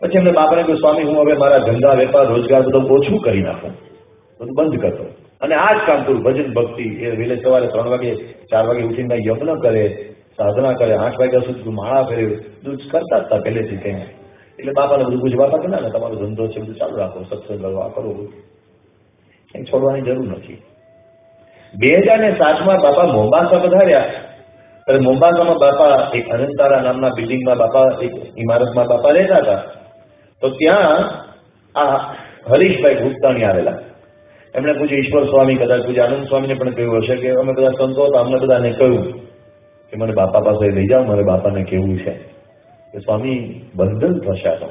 [SPEAKER 1] પછી એમને બાપાને કહ્યું, સ્વામી હું હવે મારા ધંધા વેપાર રોજગાર બધું ઓછું કરી નાખું, બધું બંધ કરતો, અને આ જ કામ કરું, ભજન ભક્તિ. એ વહેલે સવારે 3 વાગે 4 વાગે ઉઠીને યજ્ઞ કરે, સાધના કરે, 8 વાગ્યા સુધી માળા ફેરે, બધું કરતા હતા પહેલેથી કંઈ. એટલે બાપાને બધું પૂછ્યું. બાપા કે ના, તમારો ધંધો છે બધું ચાલુ રાખો, સત્સંગ કરો, આ કરો, કંઈ છોડવાની જરૂર નથી. 2007માં બાપા મોમ્બાસા પધાર્યા. ત્યારે મોમ્બાસામાં બાપા એક અનંતારા નામના બિલ્ડિંગમાં બાપા એક ઇમારતમાં બાપા રહેતા હતા. તો ત્યાં આ હરીશભાઈ ભૂપતાણી આવેલા. એમણે પૂછ્યું, ઈશ્વર સ્વામી, કદાચ પૂછ્યું આનંદ સ્વામીને પણ કહ્યું હશે કે અમે બધા સંતો હતા, અમને બધાને કહ્યું કે મને બાપા પાસે લઈ જાઓ, મારે બાપાને કહેવું છે કે સ્વામી બંધન થશે તો,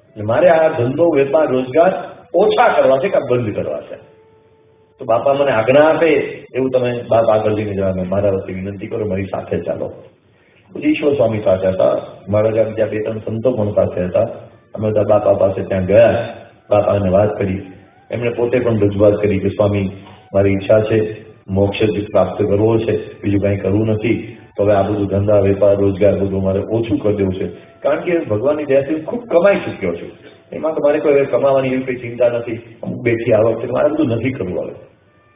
[SPEAKER 1] એટલે મારે આ ધંધો વેપાર રોજગાર ઓછા કરવા છે કે બંધ કરવા છે. તો બાપા મને આજ્ઞા આપે એવું તમે બાપ આગળ જઈને જવા, મારા વચ્ચે વિનંતી કરો, મારી સાથે ચાલો. પછી ઈશ્વર સ્વામી સાથે હતા, મારા બીજા 2-3 સંતો પણ સાથે હતા. અમે બધા બાપા પાસે ત્યાં ગયા, બાપાને વાત કરી. એમણે પોતે પણ રજૂઆત કરી કે સ્વામી મારી ઈચ્છા છે મોક્ષ જ પ્રાપ્ત કરવો છે, બીજું કંઈ કરવું નથી. તો હવે આ બધું ધંધા વેપાર રોજગાર બધું મારે ઓછું કરી દેવું છે, કારણ કે ભગવાનની દયાથી ખૂબ કમાઈ ચૂક્યો છું. એમાં તો મારે કોઈ કમાવાની એવી કોઈ ચિંતા નથી, અમુક બેઠી આવક છે, મારે બધું નથી કરવું હવે,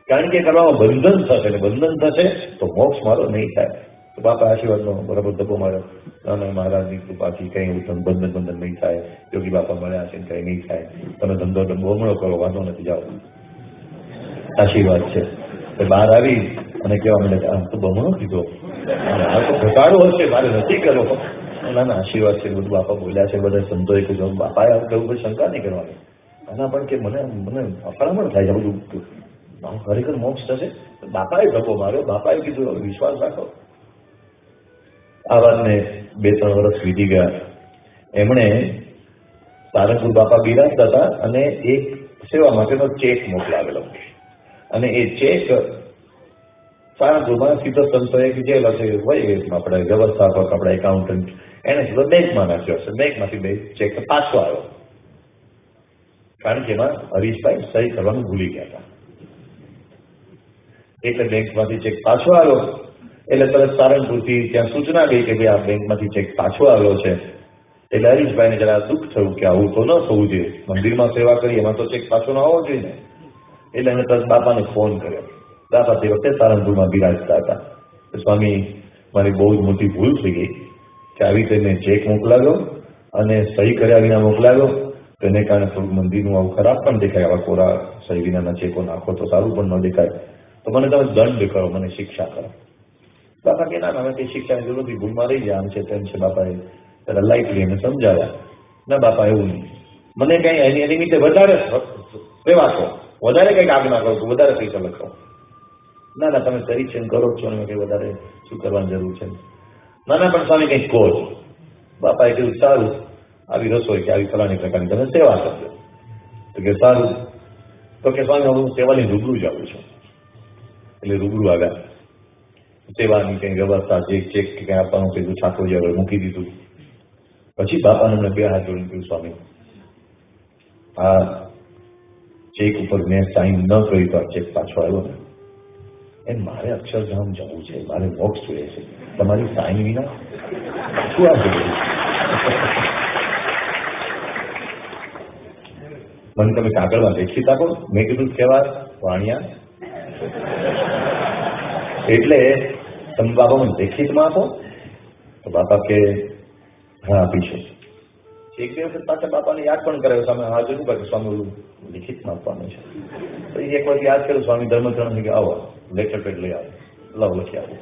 [SPEAKER 1] કારણ કે કરવામાં બંધન થશે, ને બંધન થશે તો મોક્ષ મારો નહીં થાય. તો બાપા આશીર્વાદનો બરાબર ધક્કો માર્યો, અને મહારાજની કૃપાથી કંઈ એવું બંધન નહીં થાય, યોગી બાપા મળ્યા છે કંઈ નહીં થાય, તમે ધંધો બમણો કરો, વાંધો નથી, જાઓ, આશીર્વાદ છે. બહાર આવી અને કહેવા માંડે આમ તો બમણો કીધો, આ તો ઘટાડો હશે, મારે નથી કરવો. ના આશીર્વાદ છે, બધું બાપા બોલ્યા છે, બધા સંતોએ કહ્યું, બાપાએ કહ્યું કોઈ શંકા નહીં કરવાની. આના પણ કે મને અફળામણ થાય છે બધું, ખરેખર મોક્ષ થશે. બાપાએ ધક્કો માર્યો, બાપાએ કીધું વિશ્વાસ રાખો. આ વાતને 2-3 વર્ષ વીતી ગયા. એમણે સારંગપુર બાપા બિરાજતા હતા, અને એક સેવા માટેનો ચેક મોકલાવેલો, અને એ ચેક સારંગપુરમાં સીધો સંતોએ જે લખે હોય આપણે વ્યવસ્થાપક, આપણા એકાઉન્ટન્ટ, એને સીધો બેંકમાં નાખ્યો હશે. બેંકમાંથી ચેક પાછો આવ્યો, કારણ કે એમાં હરીશભાઈ સહી કરવાનું ભૂલી ગયા હતા. એટલે બેંકમાંથી ચેક પાછો આવ્યો, એટલે તરત સારંગપુરથી ત્યાં સૂચના ગઈ કે ભાઈ આ બેંકમાંથી ચેક પાછો આવ્યો છે. એટલે હરીશભાઈને જરા દુઃખ થયું કે આવું તો ન થવું જોઈએ, મંદિરમાં સેવા કરી એમાં તો ચેક પાછો ન આવવો જોઈએ ને. એટલે એને તરત બાપાને ફોન કર્યો. બાપા તે વખતે સારંગપુરમાં બિરાજતા હતા. સ્વામી મારી બહુ જ મોટી ભૂલ થઈ ગઈ કે આવી રીતે મેં ચેક મોકલાવ્યો અને સહી કર્યા વિના મોકલાવ્યો, તો એને કારણે થોડું મંદિરનું આવું ખરાબ પણ દેખાય. આવા કોરા સહી વિનાના ચેકો નાખો તો સારું પણ ન દેખાય, તો મને તમે દંડ કરો, મને શિક્ષા કરો. બાપા કે ના, હવે કઈ શિક્ષાની જરૂર નથી, ભૂલમાં રહી જાય, આમ છે તેમ છે. બાપાએ ત્યારે લાઈટલી એને સમજાવ્યા. ના બાપા એવું નહીં, મને કઈ એની નિમિત્તે વધારે સેવા કરો, વધારે કંઈક આજ્ઞા કરો, વધારે પૈસા લખો. ના ના તમે કરી છે કરો છો ને કંઈ વધારે શું કરવાની જરૂર છે? ના ના પણ સ્વામી કંઈક કહો છો. બાપાએ કીધું સારું, આવી રસોઈ કે આવી ફલાણી પ્રકારની તમે સેવા કરજો. તો કે સારું. તો કે સ્વામી હું સેવાની રૂબરૂ જ આવું છું. એટલે રૂબરૂ આવ્યા. સેવાની કંઈ વ્યવસ્થા ચેક કે કંઈ આપવાનું કીધું, ઠાકોરજી આગળ મૂકી દીધું. પછી બાપાને અમને બે હાથ જોડીને કીધું સ્વામી આ ચેક ઉપર મેં સાઇન ન કરી તો આ ચેક પાછો આવ્યો ને એમ મારે અક્ષરધામ જવું છે, મારે મોક્ષ જોઈએ છે, તમારી સાઇન વિના શું આ બધું? મને તમે કાગળમાં લેખિત આપો. મેં કીધું કેવા વાણિયા એટલે તમે બાપા મને લેખિતમાં આપો. તો બાપા કે હા આપીશું. એક બે વખત પાછા બાપાને યાદ પણ કરાવ્યો, સામે હા જોયું કે સ્વામી ઓલું લિખિતમાં આપવાનું છે. તો એક વખત યાદ કર્યું સ્વામી ધર્મચરણ કે આવો લેટર પેડ લઈ આવો, લાવ લખી આવું.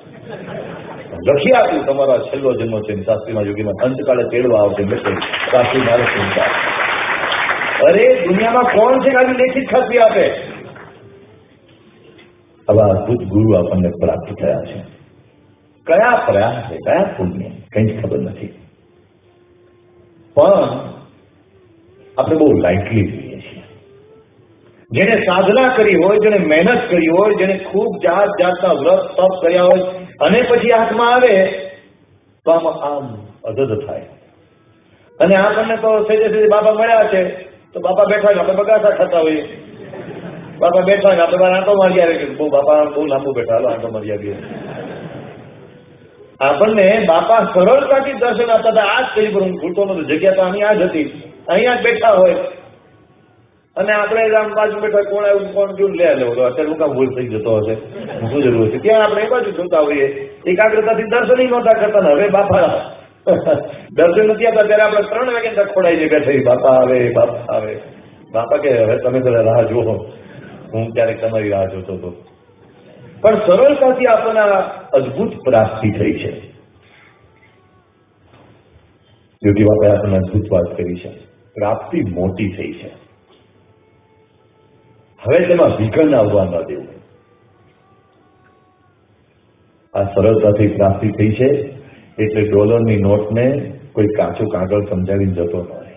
[SPEAKER 1] લખી આપ્યું તમારો આ છેલ્લો જન્મ છે, શાસ્ત્રીમાં યોગીમાં અંતકાળે તેડવા આવશે લખે શાસ્ત્રી મારે ચિંતા. અરે દુનિયામાં કોણ છે ખાલી લેખિત ખાતરી આપે? આવા અદભુત ગુરુ આપણને પ્રાપ્ત થયા છે. કયા પ્રયાસ છે, કયા પુણ્ય, કઈ જ ખબર નથી. પણ આપણે બહુ લાઇટલી લઈએ છીએ. જેને સાધના કરી હોય, જેને મહેનત કરી હોય, જેને ખૂબ જાત જાતના વ્રત તપ કર્યા હોય અને પછી હાથમાં આવે તો આમ અદદ થાય. અને આપણને તો સેજે સેજે બાપા મળ્યા છે તો બાપા બેઠા આપણે બગાસા ખાતા હોઈએ. બાપા બેઠા આપણે બાર આંટો મારી આવે કે બહુ બાપા બહુ લાંબુ બેઠા, હાલો આંટો મારી આવીએ. આપણને બાપા સરળતાથી દર્શન આપતા હતા. આ જ કરી પર હું ભૂલતો નતો, જગ્યા તો અહીંયા જ હતી, અહીંયા જ બેઠા હોય અને આપણે આમ બાજુ બેઠા કોણ આવ્યું કોણ જોયું લે લેવો તો અત્યારે હું કામ ભૂલ થઈ જતો હશે, શું જરૂર છે? ત્યાં આપણે એ બાજુ જોતા હોઈએ, એકાગ્રતાથી દર્શન નહોતા કરતા ને હવે બાપા દર્શન નથી આપતા ત્યારે આપણે 3 વાગ્યા ખોડાઈને બેઠા, બાપા આવે બાપા આવે. બાપા કે હવે તમે જરા રાહ જુઓ, હું ક્યારેક તમારી રાહ જોતો હતો. પણ સરળતાથી આપણને અદભુત પ્રાપ્તિ થઈ છે. યોગી બાપાએ આપણને અદભુત વાત કરી છે, પ્રાપ્તિ મોટી થઈ છે. હવે તેમાં વિઘન આવવા ન દેવું. આ સરળતાથી પ્રાપ્તિ થઈ છે એટલે ડોલરની નોટને કોઈ કાચો કાગળ સમજાવીને જતો ન રહે.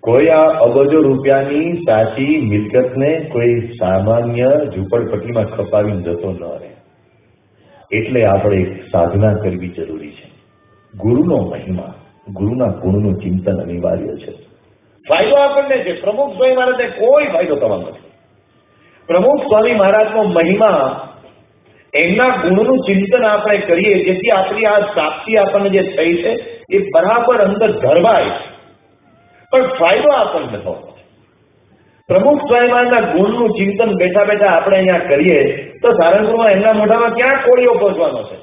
[SPEAKER 1] કોઈ આ અબજો રૂપિયાની સાચી મિલકતને કોઈ સામાન્ય ઝૂંપડપટ્ટીમાં ખપાવીને જતો ન રહે. એટલે આપણે સાધના કરવી જરૂરી છે. ગુરુનો મહિમા, ગુરુના ગુણનું ચિંતન અનિવાર્ય છે. ફાયદો આપણને છે. પ્રમુખ સ્વામી મહારાજને કોઈ ફાયદો થવાનો નથી. પ્રમુખ સ્વામી મહારાજનો મહિમા, એમના ગુણનું ચિંતન આપણે કરીએ જેથી આપણી આ પ્રાપ્તિ આપણને જે થઈ છે એ બરાબર અંદર ધરવાય, પણ ફાયદો આપણને થવાનો છે. પ્રમુખ સ્વામી મહારાજના ગુણનું ચિંતન બેઠા બેઠા આપણે અહીંયા કરીએ તો સારંગપુરમાં એમના મોઢામાં ક્યાં કોળીઓ પહોંચવાનો છે?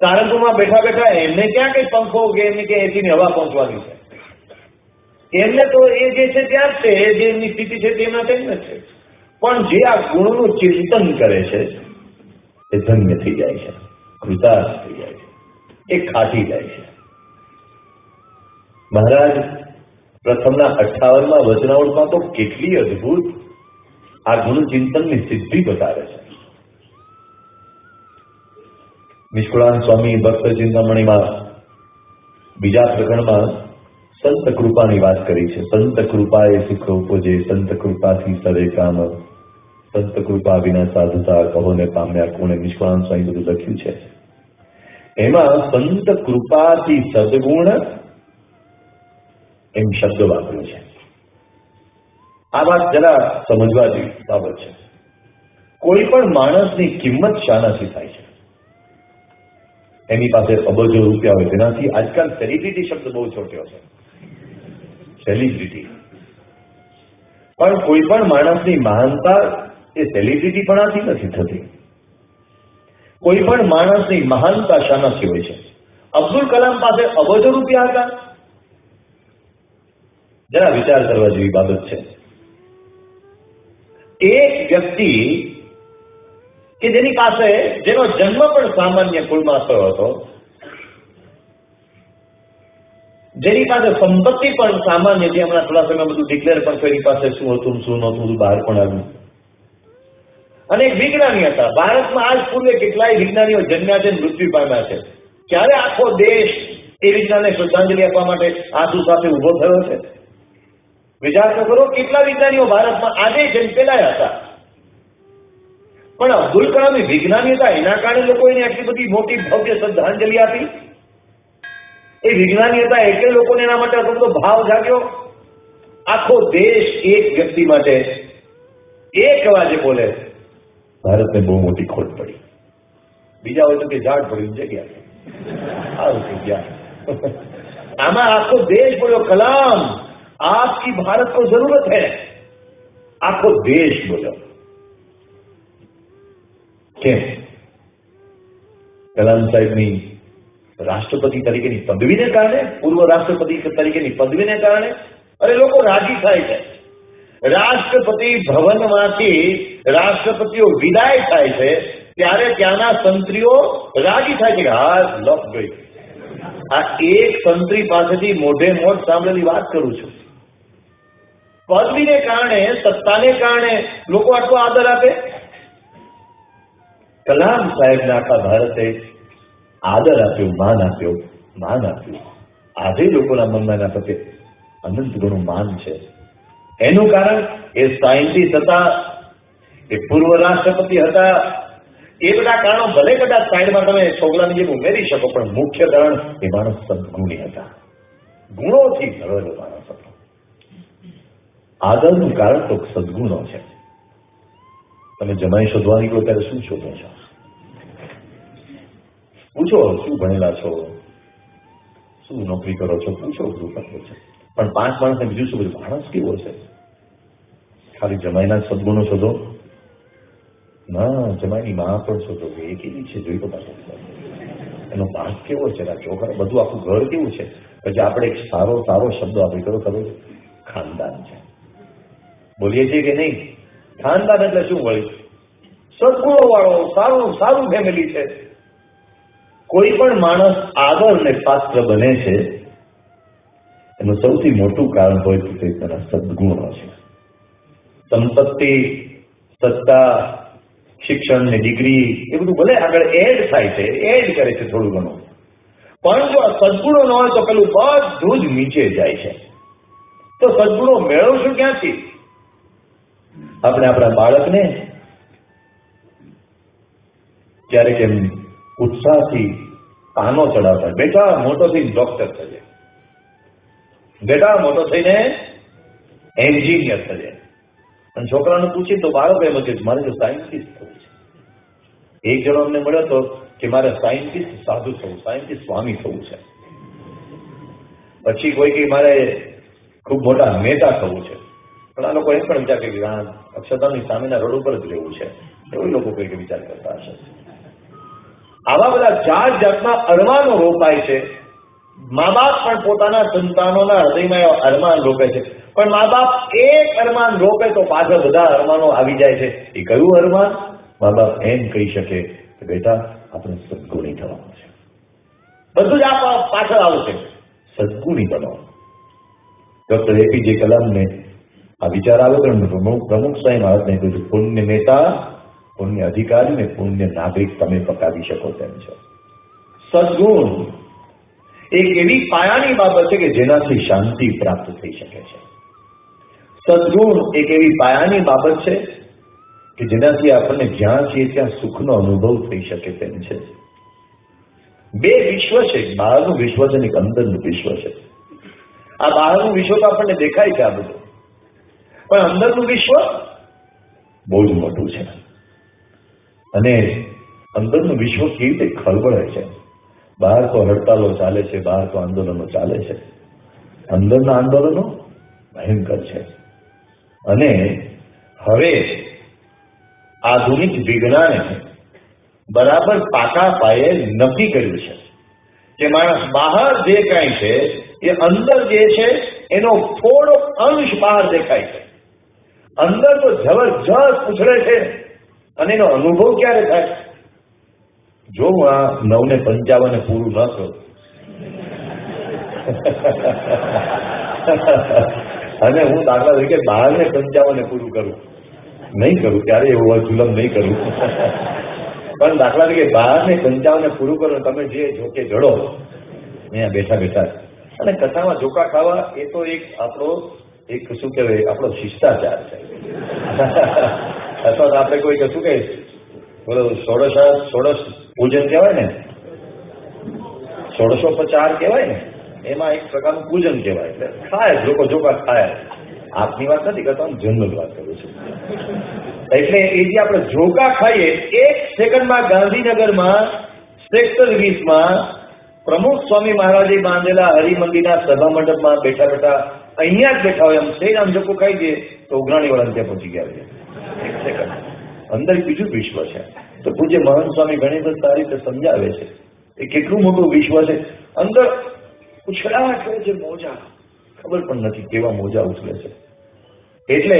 [SPEAKER 1] સારંગપુરમાં બેઠા બેઠા એમને ક્યાં કઈ પંખો કે એમની કે એસીની હવા પહોંચવાની છે? એમને તો એ જે છે ત્યાં જ છે, જે એમની સ્થિતિ છે તેમાં તેમ જ છે. પણ જે આ ગુણનું ચિંતન કરે છે એ ધન્ય થઈ જાય છે, કૃતાર્થ થઈ જાય છે, એ ખાટી જાય છે. મહારાજ પ્રથમના 58માં વચનાવળમાં તો કેટલી અદભુત આ ગુણ ચિંતનની સિદ્ધિ બતાવે છે. નિષ્કુળાન સ્વામી ભક્ત ચિંતામણીમાં બીજા પ્રકરણમાં સંત કૃપાની વાત કરી છે. સંત કૃપાએ સુખ ઉપજે, સંત કૃપાથી સરે કામ, સંત કૃપા વિના સાધુતા કહોને પામ્યા કોણે. નિષ્કુળાન સ્વામી બધું લખ્યું છે. એમાં સંત કૃપાથી સદગુણ એમ શબ્દ વાપર્યો છે. આ વાત જરા સમજવા જેવી બાબત છે. કોઈ પણ માણસની કિંમત શાનાથી થાય છે? એની પાસે અબજો રૂપિયા હોય તેનાથી. આજકાલ સેલિબ્રિટી શબ્દ બહુ છોટ્યો છે, સેલિબ્રિટી. પણ કોઈ પણ માણસની મહાનતા એ સેલિબ્રિટી પણાથી નથી થતી. કોઈ પણ માણસની મહાનતા શાનાથી હોય છે? અબ્દુલ કલામ પાસે અબજો રૂપિયા હતા? જરા વિચાર કરવા જેવી બાબત છે. એક વ્યક્તિ કે જેની પાસે, જેનો જન્મ પણ સામાન્ય કુળમાં થયો હતો, જેની પાસે સંપત્તિ પણ સામાન્ય છે, હમણાં થોડા સમય બધું ડિક્લેર પણ કરી પાસે શું હતું શું નહોતું બધું બહાર પણ આવ્યું, અને એક વિજ્ઞાની હતા. ભારતમાં આજ પૂર્વે કેટલાય વિજ્ઞાનીઓ જન્મ્યા છે, મૃત્યુ પામ્યા છે. ત્યારે આખો દેશ એ વિજ્ઞાનને શ્રદ્ધાંજલિ આપવા માટે આંસુ સાથે ઉભો થયો છે. વિચાર તો કરો, કેટલા વિજ્ઞાનીઓ ભારતમાં આજે જન્મેલા હતા. પણ અબ્દુલ કલામ વિજ્ઞાની હતા, એના કારણે લોકો એને આટલી બધી મોટી ભવ્ય શ્રદ્ધાંજલિ આપી. એ વિજ્ઞાની હતા એટલે લોકોને એના માટે આટલો બધો ભાવ જાગ્યો. આખો દેશ એક વ્યક્તિ માટે એક અવાજે બોલે, ભારતને બહુ મોટી ખોટ પડી. બીજા હોય તો કે ઝાડ પડ્યું જગ્યા સારું થઈ ગયા. આમાં આખો દેશ બોલ્યો, કલામ आपकी भारत को जरूरत है. आखो देश बोलो. કેમ? કલામ સાહેબની રાષ્ટ્રપતિ તરીકેની પદવીને કારણે, પૂર્વ રાષ્ટ્રપતિ તરીકેની પદવીને કારણે અરે લોકો રાજી થાય છે. રાષ્ટ્રપતિ ભવનમાંથી રાષ્ટ્રપતિઓ વિદાય થાય છે ત્યારે ત્યાંના સંત્રીઓ રાજી થાય છે કે હા લપ ગઈ. આ એક સંત્રી પાસેથી મોઢે મોઢ સાંભળેલી વાત કરું છું. પદવીને કારણે, સત્તાને કારણે લોકો આટલો આદર આપે. કલામ સાહેબને આખા ભારતે આદર આપ્યો, માન આપ્યો, માન આપ્યું. આજે લોકોના મનમાં એના પ્રત્યે અનંત ઘણું માન છે. એનું કારણ એ સાયન્ટિસ્ટ હતા, એ પૂર્વ રાષ્ટ્રપતિ હતા. એ બધા કારણો ભલે કદાચ સાઈડમાં તમે છોકરાની જેમ ઉમેરી શકો, પણ મુખ્ય કારણ એ માણસ સદગુણી હતા. ગુણોથી ભરેલો માણસ હતો. આદરનું કારણ તો સદગુણો છે. તમે જમાઈ શોધવા નીકળો ત્યારે શું શોધો છો? પૂછો શું ભણેલા છો, શું નોકરી કરો છો, પૂછો શું કરો છો. પણ 5 માણસને બીજું શું બધું, માણસ કેવો છે? ખાલી જમાઈના સદગુણો શોધો ના, જમાઈની માં પણ શોધો કે એ કેવી છે જોઈ તો પાછો, એનો પાસ કેવો છે, છોકરા બધું આખું ઘર કેવું છે. પછી આપણે એક સારો સારો શબ્દ આપી કરો, ખબર ખાનદાન છે. બોલીએ છીએ કે નહીં? ખાનદાન એટલે શું વળી? સદગુણો વાળો સારું સારું ફેમિલી છે. કોઈ પણ માણસ આદરને પાત્ર બને છે એનું સૌથી મોટું કારણ હોય તો તે તેના સદગુણો છે. સંપત્તિ, સત્તા, શિક્ષણ ને ડિગ્રી એ બધું ભલે આગળ એડ થાય છે, એડ કરે છે થોડું ઘણું, પણ જો સદગુણો ન હોય તો પેલું બધું જ નીચે જાય છે. તો સદગુણો મેળવશું ક્યાંથી? આપણે આપણા બાળકને ક્યારેક એમ ઉત્સાહથી પાનો ચડાવતા, બેટા મોટો થઈને ડોક્ટર થજે, બેટા મોટો થઈને એન્જિનિયર થજે. અને છોકરાને પૂછીએ તો બાળકો એમ કે મારે તો સાયન્ટિસ્ટ થવું છે. એક જણો અમને મળ્યો હતો કે મારે સાયન્ટિસ્ટ સાધુ થવું, સાયન્ટિસ્ટ સ્વામી થવું છે. પછી કોઈ કે મારે ખૂબ મોટા નેતા થવું છે. પણ આ લોકો એમ પણ વિચાર કે આ અક્ષરધામની સામેના રોડ ઉપર જ રહેવું છે, એવું લોકો કઈ વિચાર કરતા હશે. આવા બધા જાત જાતના અરમાનો રોપાય છે. મા બાપ પણ પોતાના સંતાનોના હૃદયમાં અરમાન રોપે છે, પણ મા બાપ એક અરમાન રોપે તો પાછળ બધા અરમાનો આવી જાય છે. એ કયું અરમાન? મા બાપ એમ કહી શકે કે બેટા આપણે સદગુણી થવાનું છે. બધું જ આ પાછળ આવશે, સદગુણી બનો. ડોક્ટર એપીજે કલામને આ વિચાર આવ્યો તો પ્રમુખ સાહેબ મહારાજને કહ્યું પુણ્ય નેતા, પુણ્ય અધિકારી ને પુણ્ય નાગરિક તમે પકાવી શકો તેમ છો. સદગુણ એક એવી પાયાની બાબત છે કે જેનાથી શાંતિ પ્રાપ્ત થઈ શકે છે. સદગુણ એક એવી પાયાની બાબત છે કે જેનાથી આપણને જ્યાં છીએ ત્યાં સુખનો અનુભવ થઈ શકે તેમ છે. બે વિશ્વ છે, બહારનું વિશ્વ છે અને એક અંદરનું વિશ્વ છે. આ બહારનું વિશ્વ તો આપણને દેખાય છે આ બધું, પણ અંદરનું વિશ્વ બહુ જ મોટું છે. અને અંદરનું વિશ્વ કેવી રીતે ખળબળે છે. બહાર તો હડતાલો ચાલે છે, બહાર તો આંદોલનો ચાલે છે, અંદરના આંદોલનો ભયંકર છે. અને હવે આધુનિક વિજ્ઞાને બરાબર પાકા પાયે નક્કી કર્યું છે કે માણસ બહાર જે કાંઈ છે એ અંદર જે છે એનો થોડો અંશ બહાર દેખાય છે. અંદર તો જબરજસ્ત ઉછળે છે. અને એનો અનુભવ ક્યારે થાય? જો હું આ 9:55 પૂરું ન કરું અને હું દાખલા તરીકે 12:55 પૂરું કરું નહીં કરું, ત્યારે એવું જુલમ નહીં કરું. પણ દાખલા તરીકે 12 ને 55 પૂરું કરો, તમે જે જોકે જડો અહીંયા બેઠા બેઠા, અને કથામાં જોકા ખાવા એ તો એક આપણો એક શું કહેવાય આપણો શિષ્ટાચાર છે. અથવા તો આપણે કોઈ શું કહે બોલો ષોડશ પૂજન કહેવાય ને, ષોડશોપચાર કહેવાય ને, એમાં એક પ્રકારનું પૂજન કહેવાય. એટલે ખાય લોકો જોકા ખાય. આપની વાત નથી કરતા, હું જનરલ વાત કરું છું. એટલે એ જે આપણે જોકા ખાઈએ, 1 સેકન્ડમાં ગાંધીનગરમાં સેક્ટર 20માં પ્રમુખ સ્વામી મહારાજે બાંધેલા હરિમંદિરના સભા મંડપમાં બેઠા બેઠા અહીંયા જ બેઠા હોય એમ થઈ આમ જોકો ખાઈ દઈએ તો ઉઘરાણી વાળા ત્યાં પહોંચી ગયા છે. 1 સેકન્ડ અંદર બીજું વિશ્વ છે. તો પૂજ્ય મહંત સ્વામી ઘણી બધી સારી રીતે સમજાવે છે એ કેટલું મોટું વિશ્વ છે. અંદર ઉછળાટ હોય છે, મોજા ખબર પણ નથી કેવા મોજા ઉછળે છે. એટલે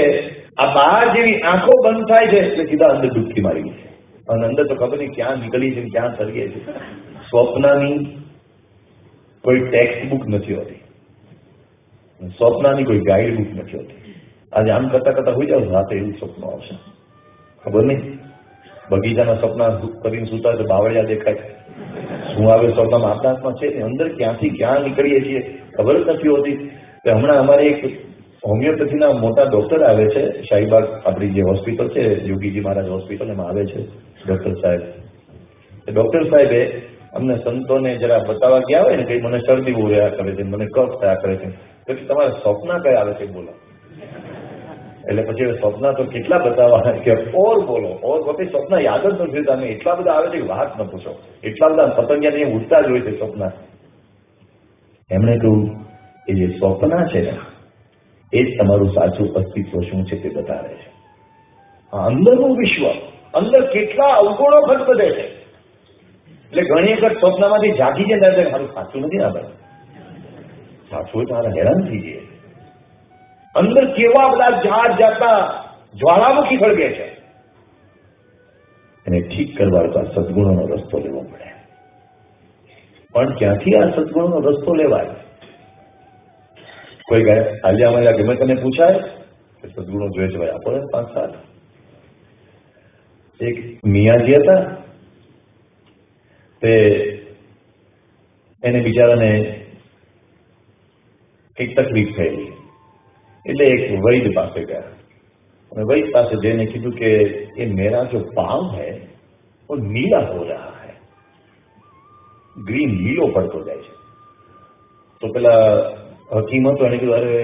[SPEAKER 1] આ બહાર જેવી આંખો બંધ થાય છે એટલે સીધા અંદર ડૂબકી મારી છે, અને અંદર તો ખબર નહીં ક્યાં નીકળી છે ક્યાં સરીએ છે. સ્વપ્નની કોઈ ટેક્સ્ટ બુક નથી હોતી, સ્વપ્નની કોઈ ગાઈડ બુક નથી હોતી. આજે આમ કરતા કરતા હોઈ જાવ રાતે એવું સપનું આવશે, ખબર નહીં. બગીચાના સપના કરીને સુતા તો બાવળિયા દેખાય, શું આવે સપનામાં આપણા હાથમાં છે ને, અંદર ક્યાંથી ક્યાં નીકળીએ છીએ ખબર જ નથી હોતી. તો હમણાં અમારે એક હોમિયોપેથીના મોટા ડોક્ટર આવે છે, શાહીબાગ આપણી જે હોસ્પિટલ છે યોગીજી મહારાજ હોસ્પિટલ, એમાં આવે છે ડોક્ટર સાહેબ. ડોક્ટર સાહેબે અમને સંતોને જરા બતાવવા ગયા હોય ને કે મને શરદી બહુ રહ્યા કરે છે, મને કફ થયા કરે છે, તો તમારા સ્વપ્ન કયા આવે છે બોલો. એટલે પછી સ્વપ્ન તો કેટલા બતાવવા કે ઓર બોલો, ઓર વખતે સ્વપ્ન યાદ જ નથી, તમે એટલા બધા આવે છે કે વાત ન પૂછો, એટલા બધા પતંગિયા ઉડતા જ હોય છે સ્વપ્ન. એમણે કહ્યું એ જે સ્વપ્ન છે ને એ જ તમારું સાચું અસ્તિત્વ શું છે તે બતાવે છે. અંદરનું વિશ્વ, અંદર કેટલા અવગુણો ખટપટે છે. એટલે ઘણી વખત સ્વપ્નમાંથી જાગી જાય મારું સાચું નથી ના ભાઈ, સાચું હોય તો મારા હેરાન થઈ જાય. અંદર કેવા બધા જાત જાતના જ્વાળામુખી સળગે છે. એને ઠીક કરવા તો આ સદગુણોનો રસ્તો લેવો પડે. પણ ક્યાંથી આ સદગુણોનો રસ્તો લેવાય? કોઈ ગયા આજે અમારે ગમે તેને પૂછાય કે સદગુણો જોઈએ છે ભાઈ આપો ને 5-7. એક મિયાજી હતા, તે એને બિચારાને કંઈક તકલીફ થયેલી, એટલે એક વૈદ પાસે ગયા અને વૈદ પાસે જઈને કીધું કે ये मेरा जो पांव है वो नीला हो रहा है, ग्रीन नीलो पड़तो જાય છે. तो પેલા हकीम तो એને कहा अरे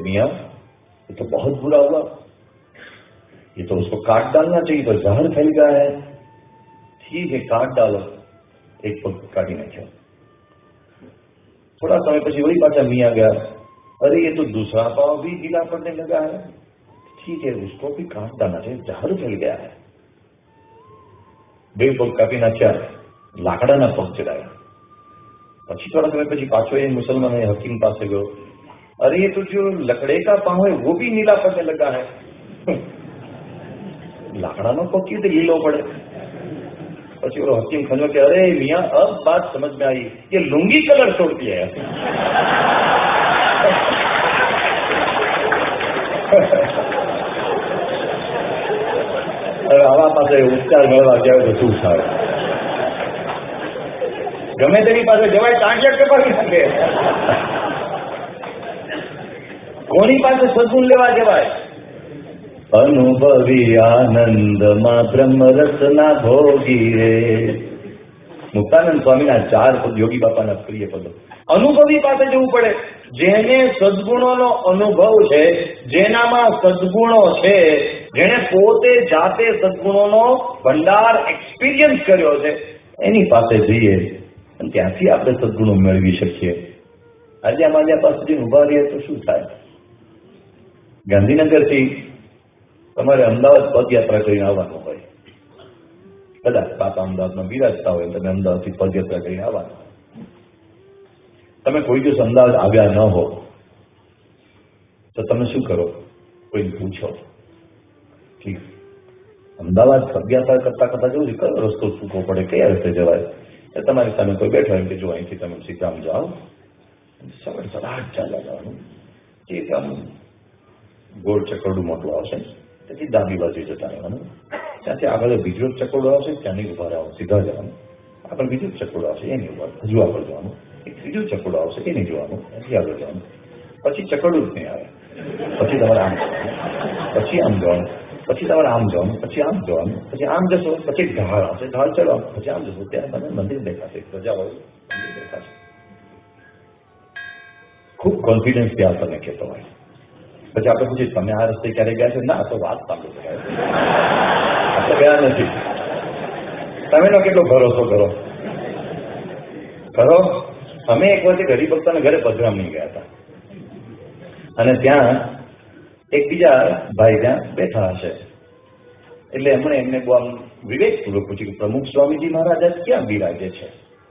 [SPEAKER 1] मियाँ ये तो बहुत बुरा हुआ, ये तो उसको काट डालना चाहिए, तो जहर फैल गया है. ठीक है काट डालो. एक पग काटी नाख्या. थोड़ा समय પછી वही पाछा मियाँ गया, अरे ये तो दूसरा पाँव भी गीला पड़ने लगा है, ठीक है उसको भी काट डालना चाहिए, जहर फैल गया है. બે પગ કાપી નાખ્યા, લાકડાના પગ ચડાયા. પછી થોડા समय પછી પાછો એ મુસલમાન હकीम પાસે ગયો, अरे ये तो जो लकड़े का पाँव है वो भी नीला पड़ने लगा है. लाकड़ाનો પગ કેવી રીતે લીલો પડે? પછી वो हकीम खंजो के अरे मियाँ अब बात समझ में आई, ये लुंगी कलर छोड़ती है. આવા પાસે ઉપચાર મેળવા જાય તો શું થાય? ગમે તેની પાસે જવાય ટાંટિયા પેપર શકે, કોની પાસે સદગુણ લેવા જવાય? અનુભવી આનંદમાં બ્રહ્મ રસના ભોગી રે. મુક્તાનંદ સ્વામીના 4 પદ યોગી બાપાના પ્રિય પદો. અનુભવી પાસે જવું પડે, જેને સદગુણોનો અનુભવ છે, જેનામાં સદગુણો છે, જેને પોતે જાતે સદગુણોનો ભંડાર એક્સપિરિયન્સ કર્યો છે, એની પાસે જઈએ અને ત્યાંથી આપણે સદગુણો મેળવી શકીએ. આજે અમારી પાસે જઈને ઉભા રહીએ તો શું થાય? ગાંધીનગરથી તમારે અમદાવાદ પદયાત્રા કરીને આવવાનું હોય, કદાચ બાપા અમદાવાદમાં બિરાજતા હોય તમે અમદાવાદથી પદયાત્રા કરીને આવવાનું. તમે કોઈ દિવસ અમદાવાદ આવ્યા ન હો તો તમે શું કરો? કોઈને પૂછો કે અમદાવાદ પદયાત્રા કરતા કરતા જવું છે, કયો રસ્તો ચૂકવો પડે, કયા રસ્તે જવાય? તમારી સામે કોઈ બેઠો એમ કે જો અહીંથી તમે સીધામ જાઓ, સડસડાટ ચાલ્યા જવાનું, એક આમ ગોળ ચકરડું મોટું આવશે, તેથી ડાબી બાજુ જતા રહેવાનું. ત્યાંથી આગળ બીજો ચકોડો આવશે, ત્યાંની ઉભા રહેવાનું, સીધા જવાનું. આગળ બીજું ચકોડો આવશે, એની ઉભા હજુ આગળ જવાનું. એક ત્રીજું ચકોડો આવશે, એ નહીં જોવાનું, એથી આગળ જવાનું. પછી ચકોડું જ નહીં આવે. પછી તમારે આમ જવાનું, પછી આમ જવાનું, પછી તમારે આમ જવાનું, પછી આમ જવાનું, પછી આમ જશો, પછી ઢાળ આવશે, ઢાળ ચડવાનું, પછી આમ જશો, ત્યાં તમને મંદિર દેખાશે, પ્રજાવાળું મંદિર દેખાશે. ખૂબ કોન્ફિડન્સથી આ તમે કહેતો હોય. પછી આપણે પૂછીએ તમે આ રસ્તે ક્યારે ગયા છો? ના, તો વાત સાંભળો, આપણે ગયા નથી. તમે એનો કેટલો ભરોસો કરો? અમે એક વખતે ગરીબ ભક્તોના ઘરે પધરામણી ગયા હતા અને ત્યાં એક બીજા ભાઈ ત્યાં બેઠા હશે. એટલે એમને બહુ આમ વિવેકપૂર્વક પૂછ્યું કે પ્રમુખ સ્વામીજી મહારાજ ક્યાં બિરાજે છે?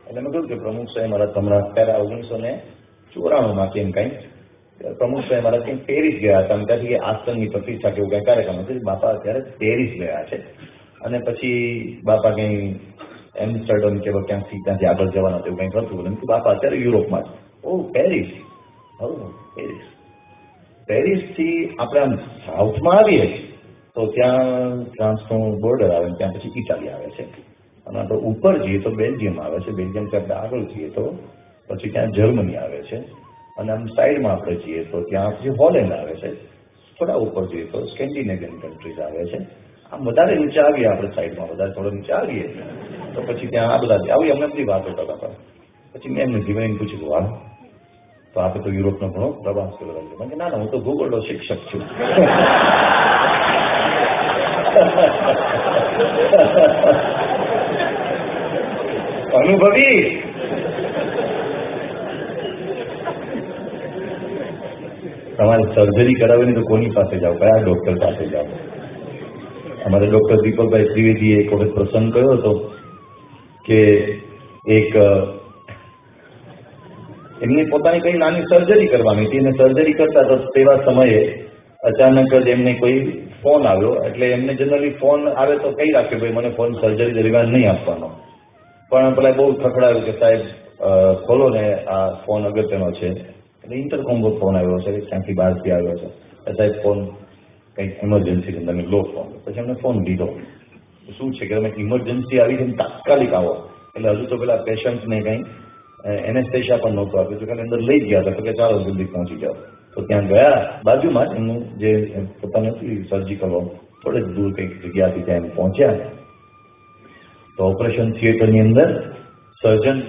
[SPEAKER 1] એટલે મેં કહ્યું કે પ્રમુખ સ્વામી મહારાજ હમણાં પહેલા 1994 કેમ કંઈક પ્રમુખ સ્વામી મહારાજ કંઈક પેરિસ ગયા હતા. ત્યાંથી આશ્રમની પ્રતિષ્ઠા કેવું કંઈ કાર્યક્રમ હતો. બાપા અત્યારે પેરિસ ગયા છે અને પછી બાપા કંઈ એમ્સ્ટરડમ કે ત્યાંથી આગળ જવાના એવું કંઈક હતું. એમ કે બાપા અત્યારે યુરોપમાં છે. ઓ પેરિસ, પેરિસ. પેરિસથી આપણે આમ સાઉથમાં આવીએ તો ત્યાં ફ્રાન્સનું બોર્ડર આવે, ત્યાં પછી ઇટાલી આવે છે. અને આપણે ઉપર જઈએ તો બેલ્જિયમ આવે છે. બેલ્જિયમથી આપણે આગળ જઈએ તો પછી ત્યાં જર્મની આવે છે. અને આમ સાઈડમાં આપણે જઈએ તો ત્યાં પછી હોલેન્ડ આવે છે. થોડા ઉપર જઈએ તો સ્કેન્ડિનેવિયન કન્ટ્રીઝ આવે છે. આમ વધારે નીચે આવીએ આપણે સાઈડમાં, વધારે થોડો નીચે આવીએ તો પછી ત્યાં આ બધા આવી અમને બધી વાતો કરતા હતા. પછી મેં એમને જીવન પૂછ્યું, વાહ, તો આપણે તો યુરોપનો ઘણો પ્રવાસ કર્યો છે. કે ના, હું તો ભૂગોળનો શિક્ષક છું. અનુભવી. તમારે સર્જરી કરાવીને તો કોની પાસે જાઓ? કયા ડોક્ટર પાસે જાઓ? અમારે ડોક્ટર દીપકભાઈ ત્રિવેદીએ એક વખત પ્રસંગ કર્યો હતો કે એક એમની પોતાની કઈ નાની સર્જરી કરવાની હતી અને સર્જરી કરતા તો તેવા સમયે અચાનક જ એમને કોઈ ફોન આવ્યો. એટલે એમને જનરલી ફોન આવે તો કઈ રાખ્યો, ભાઈ મને ફોન સર્જરી દરમિયાન નહીં આપવાનો. પણ પેલા બહુ ખખડાવ્યું કે સાહેબ ખોલો ને, આ ફોન અગત્યનો છે. એટલે ઇન્ટરકોમ ફોન આવ્યો છે, ક્યાંથી બહારથી આવ્યો છે. સાહેબ ફોન કંઈક ઇમરજન્સી છે, તમે લો ફોન. પછી એમને ફોન લીધો. શું છે કે તમે ઇમરજન્સી આવી છે તાત્કાલિક આવો. એટલે હજુ તો પેલા પેશન્ટને કંઈ એનેસ્થેશિયા પણ નહોતું આપ્યું તો અંદર લઈ ગયા હતા. તો કે ચાલો જલ્દી પહોંચી જાઓ. તો ત્યાં ગયા, બાજુમાં જ એમનું જે પોતાનું સર્જિકલ હોમ થોડેક દૂર કંઈક જગ્યાથી ત્યાં પહોંચ્યા તો ઓપરેશન થિયેટરની અંદર સર્જન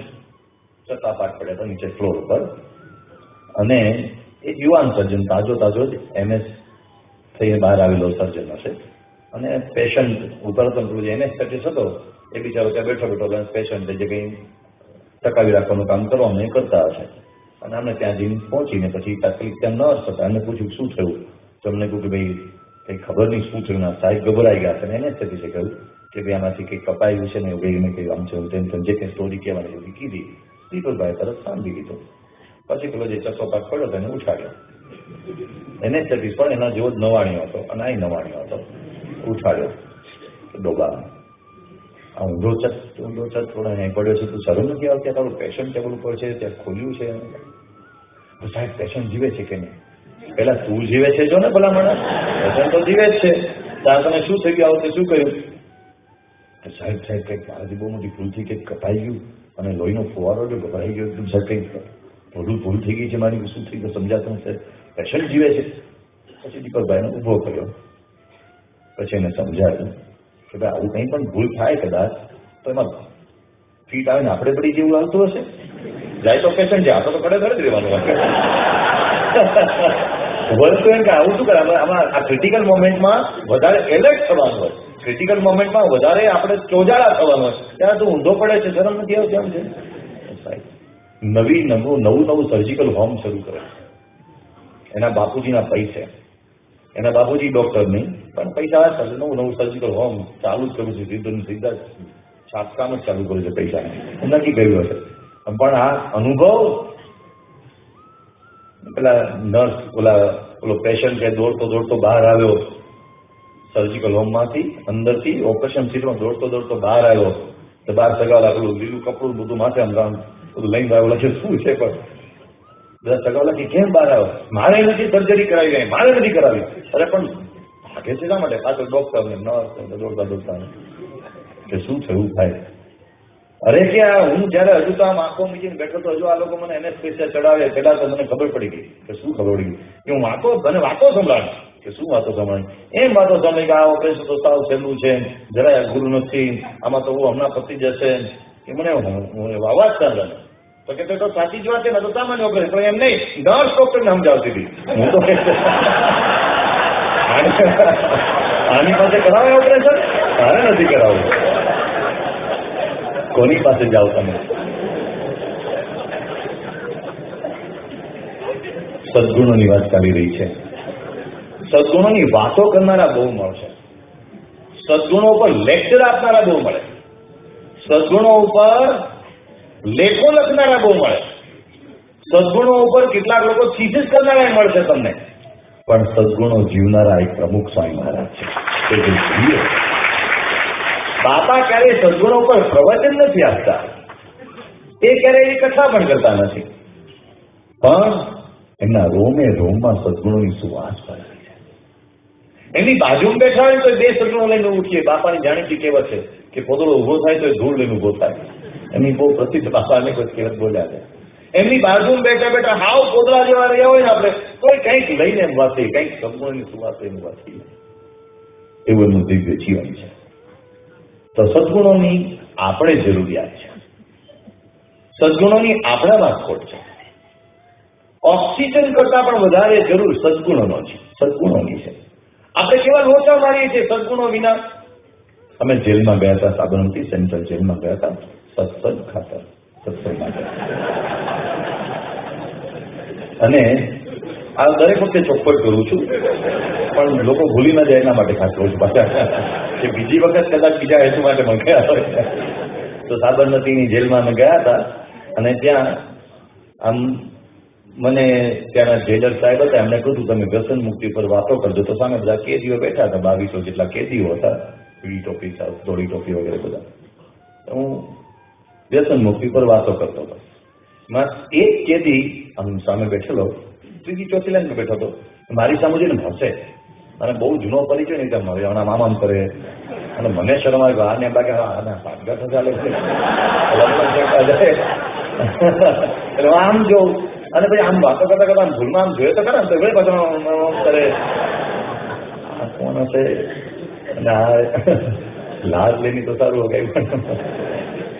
[SPEAKER 1] ચટાપાટ પડ્યા હતા નીચે ફ્લોર ઉપર. અને એક યુવાન સર્જન, તાજો જ MS થઈને બહાર આવેલો સર્જન હશે. અને પેશન્ટ ઉપર જે એનેસ્થેટિસ્ટ હતો એ બિચારો ત્યાં બેઠો પેશન્ટ જે કંઈ ટકાવી રાખવાનું કામ કરવાનું એ કરતા હશે. અને અમે ત્યાં જઈને પહોંચીને પછી તાત્કાલિક ત્યાં નર્સ હતા. એમને પૂછ્યું શું થયું? તો અમને કહ્યું કે ભાઈ કંઈ ખબર નહીં શું થયું. ના, સાહેબ ગભરાઈ ગયા છે. એનેસ્થેટિસ્ટે કહ્યું કે ભાઈ આમાંથી કંઈક કપાયું છે ને એવું કંઈ કંઈ આમ છે તેમ જે કંઈ સ્ટોરી કહેવાની એવી કીધી. દીપકભાઈ તરત સાંભળી લીધો. પછી પેલો જે ચસ્સોપાક પડ્યો તેને ઉઠાડ્યો. એનેસ્થેટિસ્ટ પણ એના જેવો જ નવાણ્યો હતો અને આ નવાણ્યો હતો. ઉઠાડ્યો ડોબા ઊંધો ચટ થોડા અહીં પડ્યો છે. તું શરમ નથી આવતી? તારું પેશન્ટ ટેબલ ઉપર છે, ત્યાં ખોલ્યું છે. સાહેબ પેશન્ટ જીવે છે કે નહીં? પેલા તું જીવે છે જો ને ભલા મને, પેશન્ટ તો જીવે જ છે. ત્યાં તમે શું થઈ ગયું? આવું શું કહ્યું? સાહેબ કંઈક મારાથી બહુ મોટી ભૂલ થઈ, કંઈક કપાઈ ગયું અને લોહીનો ફુવારો જો ગભરાઈ ગયો. સાહેબ કંઈક ભૂલ થઈ ગઈ છે મારી, શું થઈ ગયું સમજાતું નથી. પેશન્ટ જીવે છે. પછી દીપકભાઈને ઊભો કર્યો. પછી એને સમજાવ્યું કે ભાઈ આવું કંઈ પણ ભૂલ થાય કદાચ તો એમાં ફીટ આવે ને આપણે પડી જેવું આવતું હશે. જાય તો પેશન્ટ જાય, આપણે તો પડે જ રહેવાનું હોય. વસ્તુ એમ કે આવું શું કરે, આમાં આ ક્રિટિકલ મોમેન્ટમાં વધારે એલર્ટ થવાનું હોય. ક્રિટિકલ મોમેન્ટમાં વધારે આપણે ચોજાળા થવાનું હોય. ત્યાં તું ઊંધો પડે છે, શરમ નથી આવતી આમ છે. નવું સર્જિકલ હોમ શરૂ કરે. એના બાપુજીના પૈસે, એના બાપુજી ડોક્ટર નહીં પણ પૈસા આવે છે. નવું સર્જિકલ હોમ ચાલુ જ કર્યું છે. સીધા છાપકામ જ ચાલુ કર્યું છે પૈસાને. નક્કી કર્યું હશે. પણ આ અનુભવ પેલા નર્સ ઓલો પેશન્ટ કે દોડતો બહાર આવ્યો સર્જિકલ હોમમાંથી, અંદરથી ઓપરેશન થિયેટરમાં દોડતો બહાર આવ્યો. તો બહાર સગાવલા પેલું લીલું કપડું બધું માથે આમ બધું લઈને આવેલા છે. શું છે પણ બધા સગાવલા કે કેમ બહાર આવ્યો? મારે નથી સર્જરી કરાવી, મારે નથી કરાવી. અરે પણ થાકે છે શા માટે? પાછળ ડોક્ટર ને નર્સ દોડતા દોડતા કે શું થયું થાય? અરે કે હું જયારે હજુ તો આમ આંખો મૂકીને બેઠો તો હજુ આ લોકો મને એનેસ્થેસિયા ચડાવે પેલા તો મને ખબર પડી ગઈ કે શું ખબર પડી ગઈ કે હું વાતો સંભળાવી કે શું વાતો સંભળાવી એમ વાતો સાંભળી કે આ ઓપરેશન તો સાવ સહેલું છે, જરાય અઘરું નથી, આમાં તો હું હમણાં પતી જશે કે મને અવાજ સાંભળે તો કે તો સાચી જ વાત છે ને તો સામાન્ય ઓપરેશન તો એમ નહીં નર્સ ડોક્ટરને સમજાવતી હતી હું તો આની પાસે કરાવે ઓપરેશન? તારે નથી કરાવવું. કોની પાસે જાઓ તમે? સદગુણોની વાત ચાલી રહી છે. સદગુણોની વાતો કરનારા બહુ મળશે, સદગુણો ઉપર લેક્ચર આપનારા બહુ મળે, સદગુણો ઉપર લેખો લખનારા બહુ મળે, સદગુણો ઉપર કેટલાક લોકો થીસીસ કરનારા મળશે તમને, પણ સદગુણો જીવનારા એક પ્રમુખ સ્વામી મહારાજ છે કે જે જીવે. બાપા ક્યારેય સદગુણો પર પ્રવચન નથી આપતા, એ ક્યારેય એવી કથા પણ કરતા નથી, પણ એમના રોમે રોમમાં સદગુણોની સુવાસ ભરાય છે. એમની બાજુમાં બેઠા હોય તો બે સદગુણો લઈને ઉઠીએ. બાપાની જાણીતી કહેવત છે કે પોદળો ઉભો થાય તો ધૂળ લઈને ઉભો થાય. એમની બહુ પ્રસિદ્ધ બાપાને કોઈ કહેવત બોલ્યા છે. એમની બાજુમાં બેઠા બેઠા હાવ પોદળા જેવા રહ્યા હોય ને આપણે કોઈ કંઈક લઈને ઉભા થઈ, કંઈક સદગુણોની સુવાસ લઈને ઉભા થઈ, એવું એમનું દિવ્ય જીવન છે. તો સદગુણોની આપણે જરૂરિયાત છે, સદગુણોની આપણામાં ખોટ છે. ઓક્સિજન કરતા પણ વધારે જરૂર સદગુણોનો છે, સદગુણોની છે. આપણે કેવા લોચા મારીએ છીએ સદગુણો વિના. અમે જેલમાં ગયા હતા, સાબરમતી સેન્ટ્રલ જેલમાં ગયા હતા સત્સંગ ખાતર, સત્સંગ માટે. અને આ દરેક વખતે ચોખવટ કરું છું પણ લોકો ભૂલી ના જાય એના માટે ખાસ કહું છું પાછા કે બીજી વખત કદાચ બીજા હેતુ માટે પણ ગયા હોય. તો સાબરમતીની જેલમાં અમે ગયા હતા અને ત્યાં આમ મને ત્યાંના જેલર સાહેબ હતા, એમને કહ્યું તમે વ્યસન મુક્તિ પર વાતો કરજો. તો સામે બધા કેદીઓ બેઠા હતા, 2200 જેટલા કેદીઓ હતા, પીળી ટોપી ધોળી ટોપી વગેરે બધા. હું વ્યસન મુક્તિ પર વાતો કરતો હતો. એક કેદી આમ સામે બેઠેલો, ત્રીજી ચોથી લાઈનમાં બેઠો હતો, મારી સામે જઈને હસે અને બહુ જૂનો પરિચય નહીં તમે હવે મામામ કરે અને મને શરમ આવી. આને બાકી સાતગાંઠ ચાલે છે એટલે આમ જોઉં અને પછી આમ વાતો કરતા કરતા ભૂલમાં આમ જોઈએ તો ખરા ને તો ભાઈ પાછો કરે આ કોણ હશે અને આ લાજ લેની તો સારું કઈ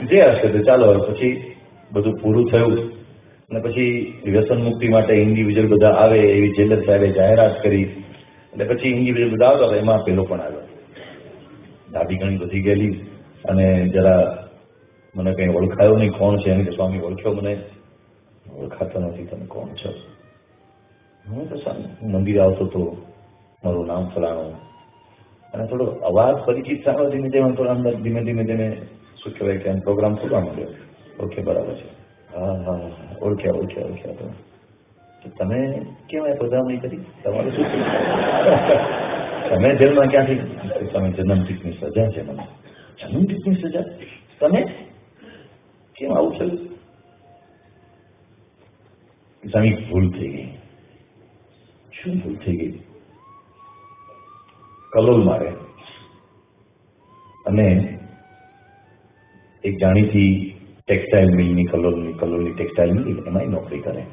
[SPEAKER 1] જે હશે તો ચાલો. પછી બધું પૂરું થયું અને પછી વ્યસન મુક્તિ માટે ઇન્ડિવિજ્યુઅલ બધા આવે એવી જેલર સાહેબે જાહેરાત કરી. એટલે પછી ઇન્ડિવિજ્યુઅલ બધા આવતા હતા, એમાં પેલો પણ આવ્યો. દાદી ઘણી બધી ગયેલી અને જરા મને કંઈ ઓળખાયો નહીં કોણ છે, એમ કે સ્વામી ઓળખ્યો મને? ઓળખાતો નથી, તમે કોણ છો? હું તો મંદિર આવતો હતો, મારું નામ ફલાણું, અને થોડો અવાજ પરિચિત સાંભળો ધીમે ધીમે થોડા અંદર ધીમે ધીમે ધીમે શું કહેવાય કે પ્રોગ્રામ થવા માંડ્યો. ઓકે બરાબર છે, હા હા ઓળખ્યા ઓળખ્યા ઓળખ્યા. તો તમે કેમ એ પધરામણી કરી? તમારું શું થયું? તમે જેલમાં ક્યાંથી? તમે જન્મટીકની સજા છે મને. જન્મટીકની સજા? તમે કેમ આવું થયું? સામી ભૂલ થઈ ગઈ. શું ભૂલ થઈ ગઈ? કલોલ મારે અને એક જાણીતી ટેક્સટાઇલ મિલની કલોલની ટેક્સટાઇલ મિલ એમાં નોકરી કરે.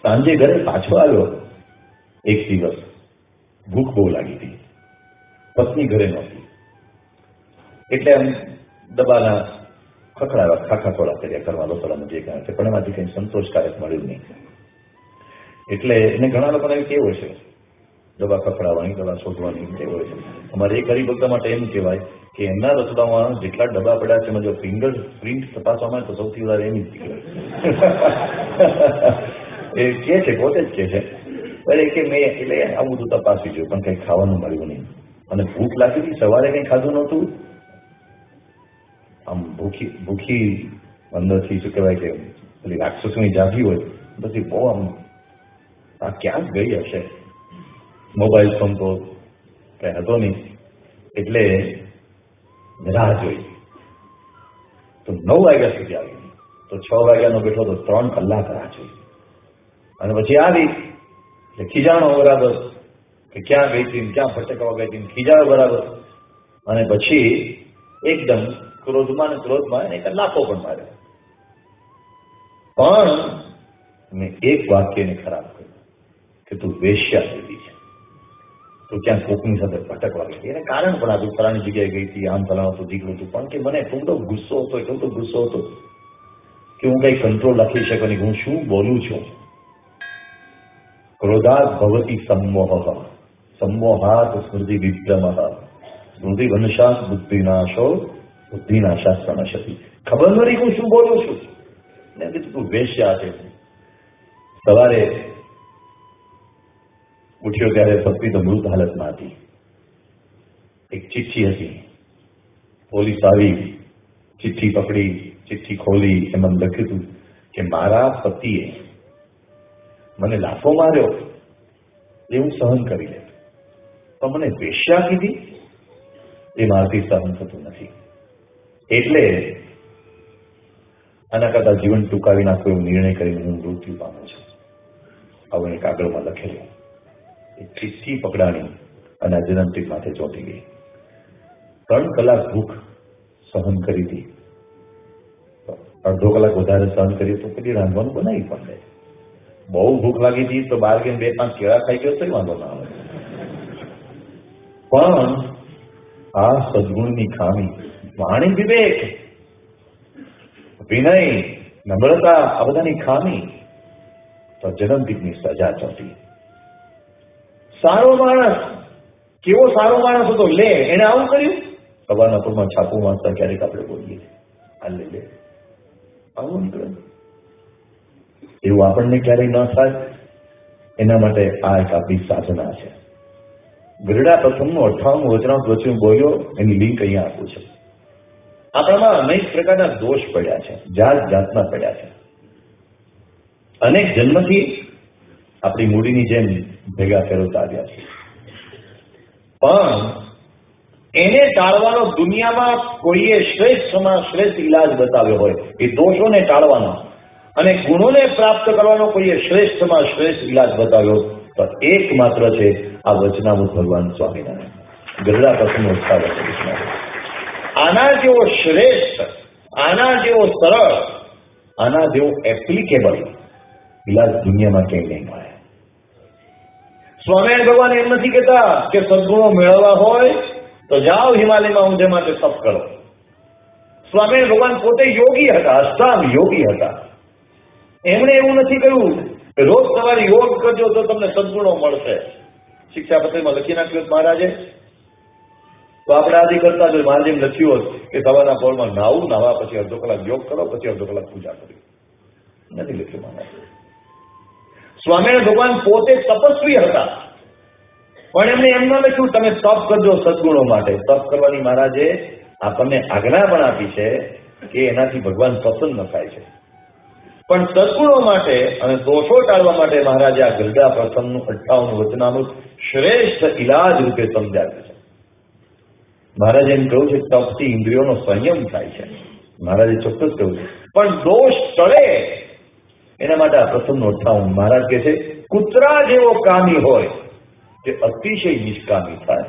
[SPEAKER 1] સાંજે ઘરે પાછો આવ્યો એક દિવસ, ભૂખ બહુ લાગી હતી, પત્ની ઘરે નહોતી, એટલે આમ દબાના ખખડાવા ખાખા ખોડા કર્યા કરવા લોકોને જે કાંઈ છે, પણ એમાંથી કંઈ સંતોષકારક મળ્યું નહીં. એટલે એને ઘણા લોકોને એવી કેવું છે દવા ખખડાવવાની, દવા શોધવાની કેવું હોય છે. અમારે એક હરિભક્ત માટે એમ કહેવાય કે એમના રસોડામાં જેટલા ડબ્બા પડ્યા છે એમાં જો ફિંગર પ્રિન્ટ તપાસવામાં આવે તો સૌથી વધારે એની જ એ કહે છે, પોતે જ કહે છે કે મેં એટલે આવું બધું તપાસી જોયું પણ કંઈ ખાવાનું મળ્યું નહીં. અને ભૂખ લાગી હતી, સવારે કંઈ ખાધું નહોતું, આમ ભૂખી અંદરથી શું કહેવાય કે પેલી રાક્ષસની જાગી હોય પછી બહુ આમ આ ક્યાં જ ગઈ હશે. મોબાઈલ ફોન તો કઈ હતો નહીં એટલે રાહ જોઈ તો 9 વાગ્યા સુધી આવી, તો 6 વાગ્યાનો બેઠો તો 3 કલાક રાહ જોઈ અને પછી આવી એટલે ખીજાણો બરાબર કે ક્યાં ગઈ હતી, ક્યાં ભટકવા ગઈ હતી, ખીજાયો બરાબર. અને પછી એકદમ ક્રોધમાં ને ક્રોધમાં એને લાફો પણ માર્યો. પણ મેં એક વાક્યને ખરાબ કર્યું કે તું વેશ્યા થઈ ગઈ છે, તું ક્યાં કોકની સાથે ભટકવા ગઈ. એને કારણ પણ આપ્યું, ફલાણી જગ્યાએ ગઈ હતી, આમ ફલાણું હતું, દીકરું હતું. પણ કે મને એટલો બધો ગુસ્સો હતો, એટલો બધો ગુસ્સો હતો કે હું કઈ કંટ્રોલ રાખી શકું નહીં. હું શું બોલું છું? ક્રોધાત ભવતી સંમોહ, સંમોહાત સ્મૃતિ વિભ્રમ, સ્મૃતિ વંશાત બુદ્ધિનાશો, બુદ્ધિનાશા પ્રણશતિ. ખબર નથી હું શું બોલું છું. ને કીધું તું વેશ્યા છે. સવારે ઉઠ્યો ત્યારે પત્ની તો મૃત હાલતમાં હતી. એક ચિઠ્ઠી હતી. પોલીસ આવી, ચિઠ્ઠી પકડી, ચિઠ્ઠી ખોલી, એમાં લખ્યું હતું કે મારા પતિએ મને લાફો માર્યો એ હું સહન કરી લેતો, પણ મને વેશ્યા કીધી એ મારાથી સહન થતું નથી. એટલે આના કરતા જીવન ટૂંકાવી નાખો એવો નિર્ણય કરીને હું મૃત્યુ પામું છું. આવું એક કાગળમાં લખેલું. એ ચિઠ્ઠી પકડાણી અને જન્મટીક માથે ચોંટી ગઈ. 3 કલાક ભૂખ સહન કરી હતી. અડધો કલાક વધારે સહન કરી તો પેલી રાંધવાનું બનાવી પણ લે. બહુ ભૂખ લાગી હતી તો બહાર ગઈને 2-5 કેળા ખાઈ ગયો તો વાંધો ના આવે. પણ આ સદગુણની ખામી, વાણી વિવેક, વિનય, નમ્રતા, આ બધાની ખામી તો જન્મદીપની સજા ચોંટી. સારો માણસ, કેવો સારો માણસ હતો, લે એને આવું કર્યું. સવારના પૂરમાં છાપું વાંચતા ક્યારેક આપણે બોલીએ આ લે લે આવું નીકળે. એવું આપણને ક્યારેય ન થાય એના માટે આ એક આપણી સાધના છે. ગરડા પ્રથમનું 58 વચનામૃત વચ્ચે બોલ્યો, એની લિંક અહીંયા આપું છે. આપણામાં અનેક પ્રકારના દોષ પડ્યા છે, જાત જાતના પડ્યા છે. અનેક જન્મથી આપણી મૂડીની જેમ ભેગા ફેરવતા આવ્યા છે. પણ એને ટાળવાનો દુનિયામાં કોઈએ શ્રેષ્ઠમાં શ્રેષ્ઠ ઇલાજ બતાવ્યો હોય એ દોષોને ટાળવાનો, અને ગુણોને પ્રાપ્ત કરવાનો કોઈએ શ્રેષ્ઠમાં શ્રેષ્ઠ ઇલાજ બતાવ્યો તો એકમાત્ર છે આ વચનામૃત ભગવાન સ્વામિનારાયણ. ગરડા પ્રસંગ આના જેવો શ્રેષ્ઠ, આના જેવો સરળ, આના જેવો એપ્લિકેબલ ઇલાજ દુનિયામાં ક્યાંય નહીં મળે. સ્વામિનારાયણ ભગવાન એમ નથી કહેતા કે સદગુણો મેળવવા હોય તો જાઓ હિમાલયમાં ઊંધે માટે તપ કરો. સ્વામિનારાયણ ભગવાન પોતે યોગી હતા, અષ્ટાંગ યોગી હતા. એમણે એવું નથી કહ્યું કે રોજ સવારે યોગ કરજો તો તમને સદગુણો મળશે. શિક્ષાપત્રમાં લખી નાખ્યું મહારાજે તો આપણે આદિ કરતા જોઈએ. મહારાજે એમ લખ્યું હોત કે સવારના પોરમાં નાવું, નાવા પછી અડધો કલાક યોગ કરો, પછી અડધો કલાક પૂજા કરી. નથી લખ્યું મહારાજે. સ્વામિનારાયણ ભગવાન પોતે તપસ્વી હતા, પણ એમને એમ ન લખ્યું તમે તપ કરજો સદગુણો માટે. તપ કરવાની મહારાજે આપણને આજ્ઞા પણ આપી છે કે એનાથી ભગવાન પસંદ ન થાય છે. પણ સદગુણો માટે અને દોષો ટાળવા માટે મહારાજે આ ગરડા પ્રથમનું 58 વચનામૃત શ્રેષ્ઠ ઇલાજ રૂપે સમજાવ્યું છે. મહારાજે એમ કહ્યું છે તપથી ઇન્દ્રિયોનો સંયમ થાય છે. મહારાજે ચોક્કસ કહ્યું છે. પણ દોષ ટળે એના માટે આ પ્રથમનું 58 મહારાજ કહે છે કૂતરા જેવો કામી હોય તે અતિશય નિષ્કામી થાય.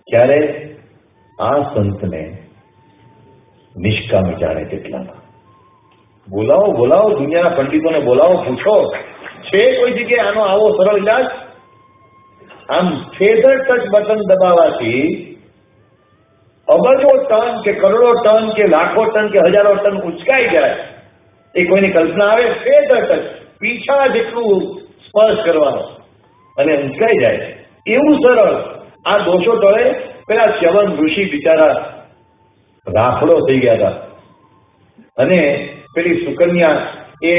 [SPEAKER 1] ક્યારે? આ સંતને નિષ્કામી જાણે તેટલામાં. બોલાવો બોલાવો, દુનિયાના પંડિતોને બોલાવો, પૂછો છે કોઈ જગ્યાએ આનો આવો સરળ ઇલાજ? આમ ફેધર ટચ બટન દબાવવાથી અબજો ટન કે કરોડો ટન કે લાખો ટન કે હજારો ટન ઉચકાઈ જાય એ કોઈની કલ્પના આવે? ફેધર ટચ, પીછા જેટલું સ્પર્શ કરવાનો અને ઉચકાઈ જાય એવું સરળ. આ દોષો ટળે. પેલા ચ્યવન ઋષિ બિચારા રાફડો થઈ ગયા હતા અને પેલી સુકન્યા એ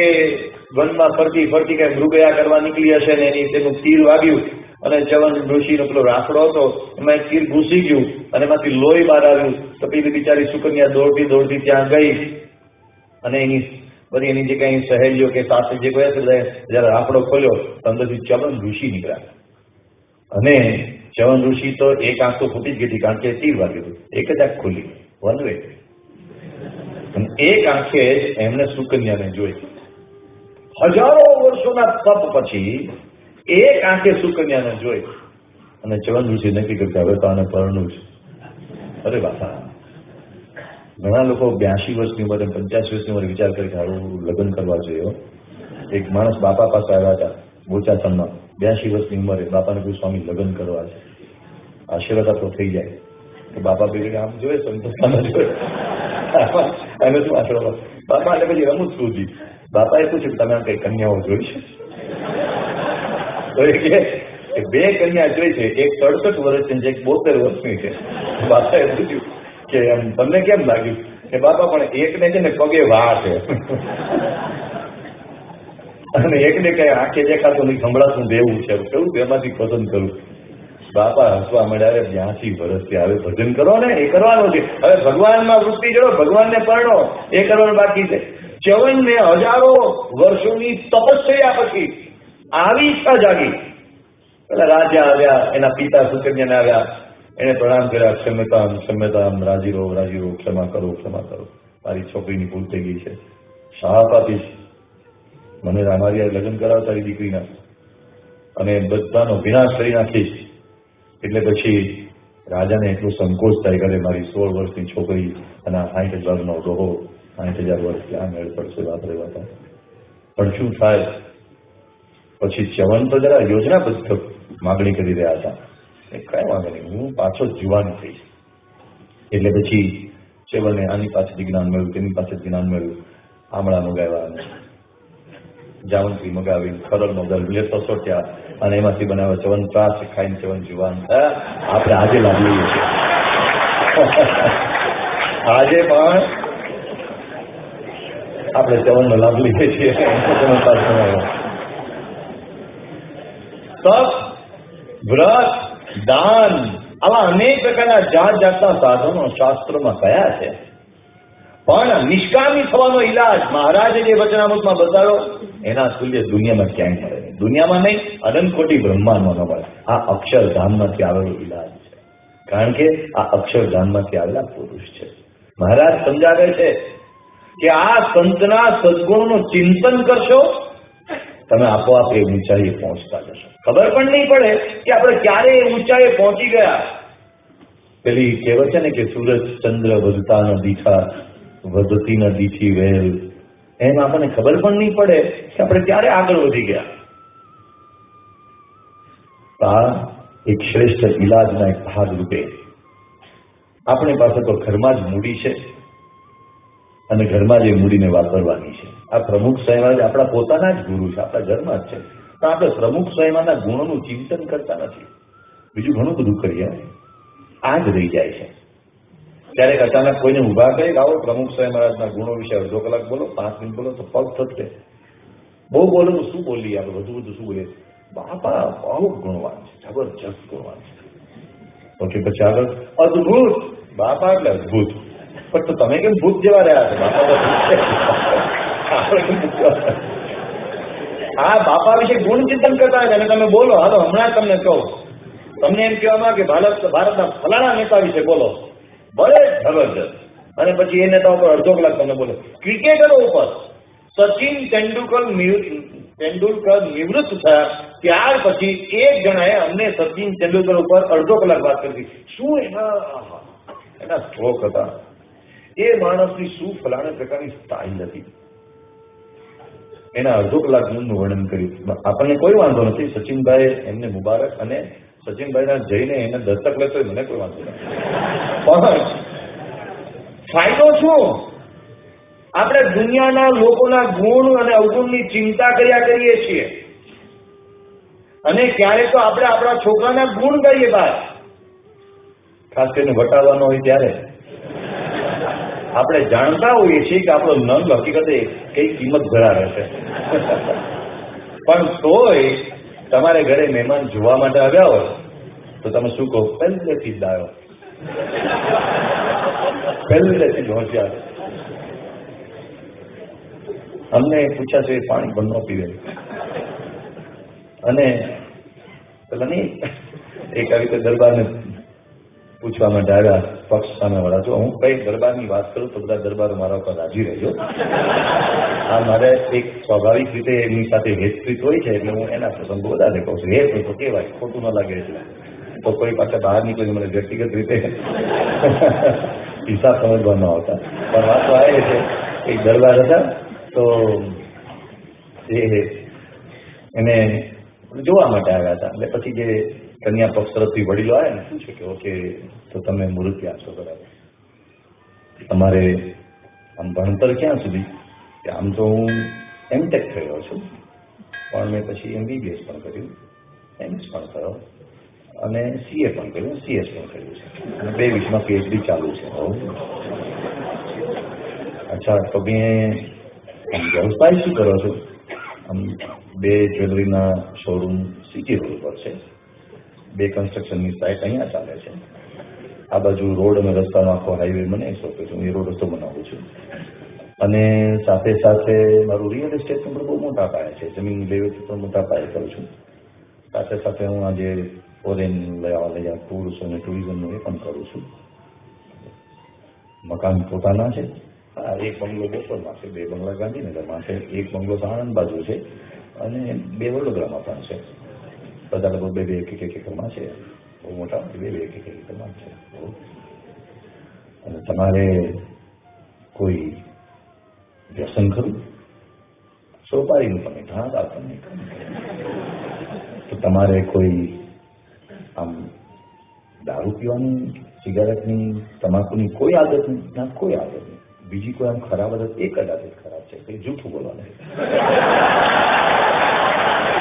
[SPEAKER 1] વનમાં ફરતી ફરતી કઈ મૃગયા કરવા નીકળી હશે ને તેનું તીર વાગ્યું અને ચ્યવન ઋષિનો પેલો રાફડો હતો એમાં એક તીર ઘૂસી ગયું અને એમાંથી લોહી બહાર આવ્યું. તો પેલી બિચારી સુકન્યા દોડતી દોડતી ત્યાં ગઈ અને એની બધી એની જે કઈ સહેલીઓ કે સાથે જે ગયા છે જયારે રાફડો ખોલ્યો તો અંદરથી ચ્યવન ઋષિ નીકળ્યા. અને ચ્યવન ઋષિ તો એક આંખ તો ફૂટી જ ગઈ હતી કારણ કે તીર વાગ્યું હતું. એક જ આંખ ખુલી, વન વે. એક આંખે એમને સુકન્યાને જોઈ. હજારો વર્ષોના તપ પછી એક આંખે સુકન્યાને જોઈ અને ચવન ઋષિ નક્કી કર્યું કે હવે તો આને પરણવું છે. અરે બાપા, ઘણા લોકો 82 વર્ષની ઉંમરે 85 વર્ષની ઉંમરે વિચાર કરી કે હારું લગ્ન કરવા જોઈએ. એક માણસ બાપા પાસે આવ્યા હતા બોચાસણમાં, 82 વર્ષની ઉંમરે. બાપાને કહ્યું સ્વામી લગ્ન કરવા છે, આશીર્વાદ આપો થઈ જાય. તો બાપા બીજું આમ જોઈએ સંતોષામાં જોઈએ એને શું આશીર્વાદ. બાપા એટલે પછી રમૂજ સુધી બાપાએ પૂછ્યું તમે આમ કઈ કન્યાઓ જોઈ છે? તો એ કે 2 કન્યા જોઈ છે, એક 67 વર્ષની છે, એક 72 વર્ષની છે. બાપાએ પૂછ્યું કે એમ તમને કેમ લાગ્યું? કે બાપા પણ એકને છે ને પગે વાહ છે અને એકને કઈ આંખે દેખાતું નહીં, સંભળાતું દેવું છે. કેવું તેમાંથી પસંદ કરું? બાપા હસવા મળ્યા. 82 વર્ષથી હવે ભજન કરો ને, એ કરવાનું છે. હવે ભગવાનમાં વૃત્તિ જોડો, ભગવાનને પરણો, એ કરવાનું બાકી છે. ચ્યવનને હજારો વર્ષોની તપસ્યા પછી આવી ઈચ્છા જાગી. પેલા રાજા આવ્યા, એના પિતા સુકન્યાને આવ્યા, એને પ્રણામ કર્યા. ક્ષમ્યતામ ક્ષમ્યતામ, રાજી રહો રાજી રહો, ક્ષમા કરો ક્ષમા કરો, મારી છોકરીની ભૂલ થઈ ગઈ છે, શાપ આપીશ, મને મારી લગ્ન કરાવ તારી દીકરીના, અને બધાનો વિનાશ કરી નાખીશ. એટલે પછી રાજાને એટલું સંકોચ થાય કે મારી 16 વર્ષની છોકરી અને 60,000નો ડોહો, 60,000 વર્ષ ક્યાં મેળ પડશે? વાપરે વાપા. પણ શું થાય? પછી ચ્યવન તો જરા યોજનાબદ્ધ માગણી કરી રહ્યા હતા. કઈ વાંધો નહીં, હું પાછો જુવાન થઈશ. એટલે પછી ચ્યવને આની પાસેથી જ્ઞાન મળ્યું, તેની પાસેથી જ્ઞાન મળ્યું. આમળા મગાવ્યા, જાવંત્રી મગાવી, ખરડનો દલ લેતો સોટ્યા અને એમાંથી બનાવ્યા ચ્યવન ત્રાસ ખાઈને ચ્યવન જુવાન. આપણે આજે લાભ લઈએ છીએ. આજે પણ આપણે ચ્યવનનો લાભ લઈએ છીએ. તપ, વ્રત, દાન, આવા અનેક પ્રકારના જાત જાતના સાધનો શાસ્ત્રોમાં કયા છે. પણ નિષ્કામી થવાનો ઈલાજ મહારાજે જે વચનામૃતમાં બતાવ્યો એના તુલ્ય દુનિયામાં ક્યાંય મળે નહીં. દુનિયામાં નહીં, અનંત કોટી બ્રહ્માંડમાં ન મળે. આ અક્ષરધામમાંથી આવેલો ઈલાજ છે. કારણ કે આ અક્ષરધામમાંથી આવેલા પુરુષ છે. મહારાજ સમજાવે છે કે આ સંતના સદગુણોનું ચિંતન કરશો, તમે આપોઆપ એ ઊંચાઈએ પહોંચતા જશો. ખબર પણ નહીં પડે કે આપણે ક્યારે એ ઊંચાઈએ પહોંચી ગયા. પેલી કહેવત છે ને કે સૂરજ ચંદ્ર વધતા ન દીઠા, વધતી ન દીઠી વેલ. એમ આપણને ખબર પણ નહીં પડે કે આપણે ક્યારે આગળ વધી ગયા. આ એક શ્રેષ્ઠ ઇલાજના એક ભાગ રૂપે આપણી પાસે તો ઘરમાં જ મૂડી છે અને ઘરમાં જ એ મૂડીને વાપરવાની છે. આ પ્રમુખ સ્વયં આપણા પોતાના જ ગુરુ છે, આપણા ઘરમાં જ છે. પણ આપણે પ્રમુખ સ્વયંના ગુણોનું ચિંતન કરતા નથી. બીજું ઘણું બધું કરીએ, આ જ રહી જાય છે. ક્યારેક અચાનક કોઈને ઉભા કરી આવો પ્રમુખ સ્વયં મહારાજના ગુણો વિશે અડધો કલાક બોલો, 5 મિનિટ બોલો તો પગ થશે. બહુ બોલો તો શું બોલીએ આપણે, વધુ શું બોલીએ? બાપા બહુ ગુણવાન છે, જબરજસ્ત ગુણવાન છે. ઓકે, પછી આગળ અદભુત. બાપા એટલે અદભુત. પણ તો તમે કેમ ભૂત જેવા રહ્યા છો? હા, બાપા વિશે ગુણ ચિંતન કરતા હોય અને તમે બોલો. હાલો હમણાં તમને કહું, તમને એમ કહેવામાં કે ભારતના ફલાણા નેતા વિશે બોલો, ભલે જબરજસ્ત. અને પછી એ નેતા ઉપર અડધો કલાક તમને બોલે. ક્રિકેટરો ઉપર સચિન તેંડુલકર નિવૃત્ત થયા ત્યાર પછી એક જણાએ અમને સચિન તેંડુલકર ઉપર અડધો કલાક વાત કરી. શું એના સ્ટ્રોક હતા, એ માણસની શું ફલાણા પ્રકારની સ્ટાઇલ હતી, એના અડધો કલાક નું વર્ણન કર્યું. આપણને કોઈ વાંધો નથી, સચિનભાઈ એમને મુબારક, અને સચિનભાઈના જઈને એને દસ્તક લેતો હોય મને કોઈ વાંધો નથી. પણ ફાયદો શું? આપણે દુનિયાના લોકોના ગુણ અને અવગુણની ચિંતા કર્યા કરીએ છીએ, અને ક્યારેક તો આપણે આપણા છોકરાના ગુણ કરીએ બહાર, ખાસ કરીને વટાવવાનો હોય ત્યારે. આપણે જાણતા હોઈએ છીએ કે આપણો નંગ હકીકતે કઈ કિંમત ધરાવે છે, પણ તોય તમારે ઘરે મહેમાન જોવા માટે આવ્યા હોય તો તમે શું કહો? પહેલેથી જ ડાયો, પહેલેથી જ હોશિયાર. અમને પૂછ્યા છે પાણી પણ ન પીવે. અને પેલા નહીં એક આવી રીતે દરબારને પૂછવા માટે આવ્યા, પક્ષ સામે વાળા. જો હું કઈ દરબારની વાત કરું તો બધા દરબારો મારા ઉપર રાજી રહેજો. આ મારે એક સ્વાભાવિક રીતે એમની સાથે હેતપ્રીત હોય છે, એટલે હું એના પ્રસંગો વધારે કહું છું. હેત હોય તો કહેવાય, ખોટું ન લાગે એટલે. બપોરી પાછા બહાર નીકળીને મને વ્યક્તિગત રીતે હિસાબ સમજવા ન આવતા. પણ વાત તો આવે છે, એક દરબાર હતા તો એને જોવા માટે આવ્યા હતા. એટલે પછી જે કન્યા પક્ષ તરફથી વડીલો આવે ને પૂછે કે ઓકે તો તમે મૂર્તિયા છો, બરાબર, તમારે આમ ભણતર ક્યાં સુધી? કે આમ તો હું એમટેક થયેલો છું, પણ મેં પછી MBBS પણ કર્યું, MS પણ કર્યો અને CA પણ કર્યું, CS પણ કર્યું છે અને 2 વિષયમાં PhD ચાલુ છે. અચ્છા, તો મેં વ્યવસાય શું કરો છો? આમ 2 જ્વેલરીના શોરૂમ સિટી રોડ પર છે, 2 કન્સ્ટ્રક્શનની સાઇટ અહીંયા ચાલે છે, આ બાજુ રોડ અને રસ્તાનો આખો હાઈવે મને સોંપે છે, હું એ રોડ રસ્તો બનાવું છું અને સાથે સાથે મારું રિયલ એસ્ટેટ પણ બહુ મોટા પાયે છે, જમીન લેવેથી પણ મોટા પાયે કરું છું. સાથે સાથે હું આજે ફોરેન લઈ ટૂર્સ અને ટુરિઝમનું એ પણ કરું છું. મકાન પોતાના છે, હા, 1 બંગલો બોપલમાં છે, 2 બંગલા ગાંધીનગરમાં છે, 1 બંગલો આણંદ બાજુ છે અને 2 વડોદરામાં પણ છે. બધા લગભગ 2-2 એક એકરમાં છે, બહુ મોટા 2-2 એક એકરમાં છે. અને તમારે કોઈ વ્યસન ખરું? સોપારીનું પણ નહીં, ઘણા પણ નહીં. તો તમારે કોઈ આમ દારૂ પીવાની, સિગારેટની, તમાકુની કોઈ આદત નહીં? ના, કોઈ આદત નહીં. બીજી કોઈ આમ ખરાબ આદત? એક જ આદત ખરાબ છે, કે જૂઠું બોલવાનું,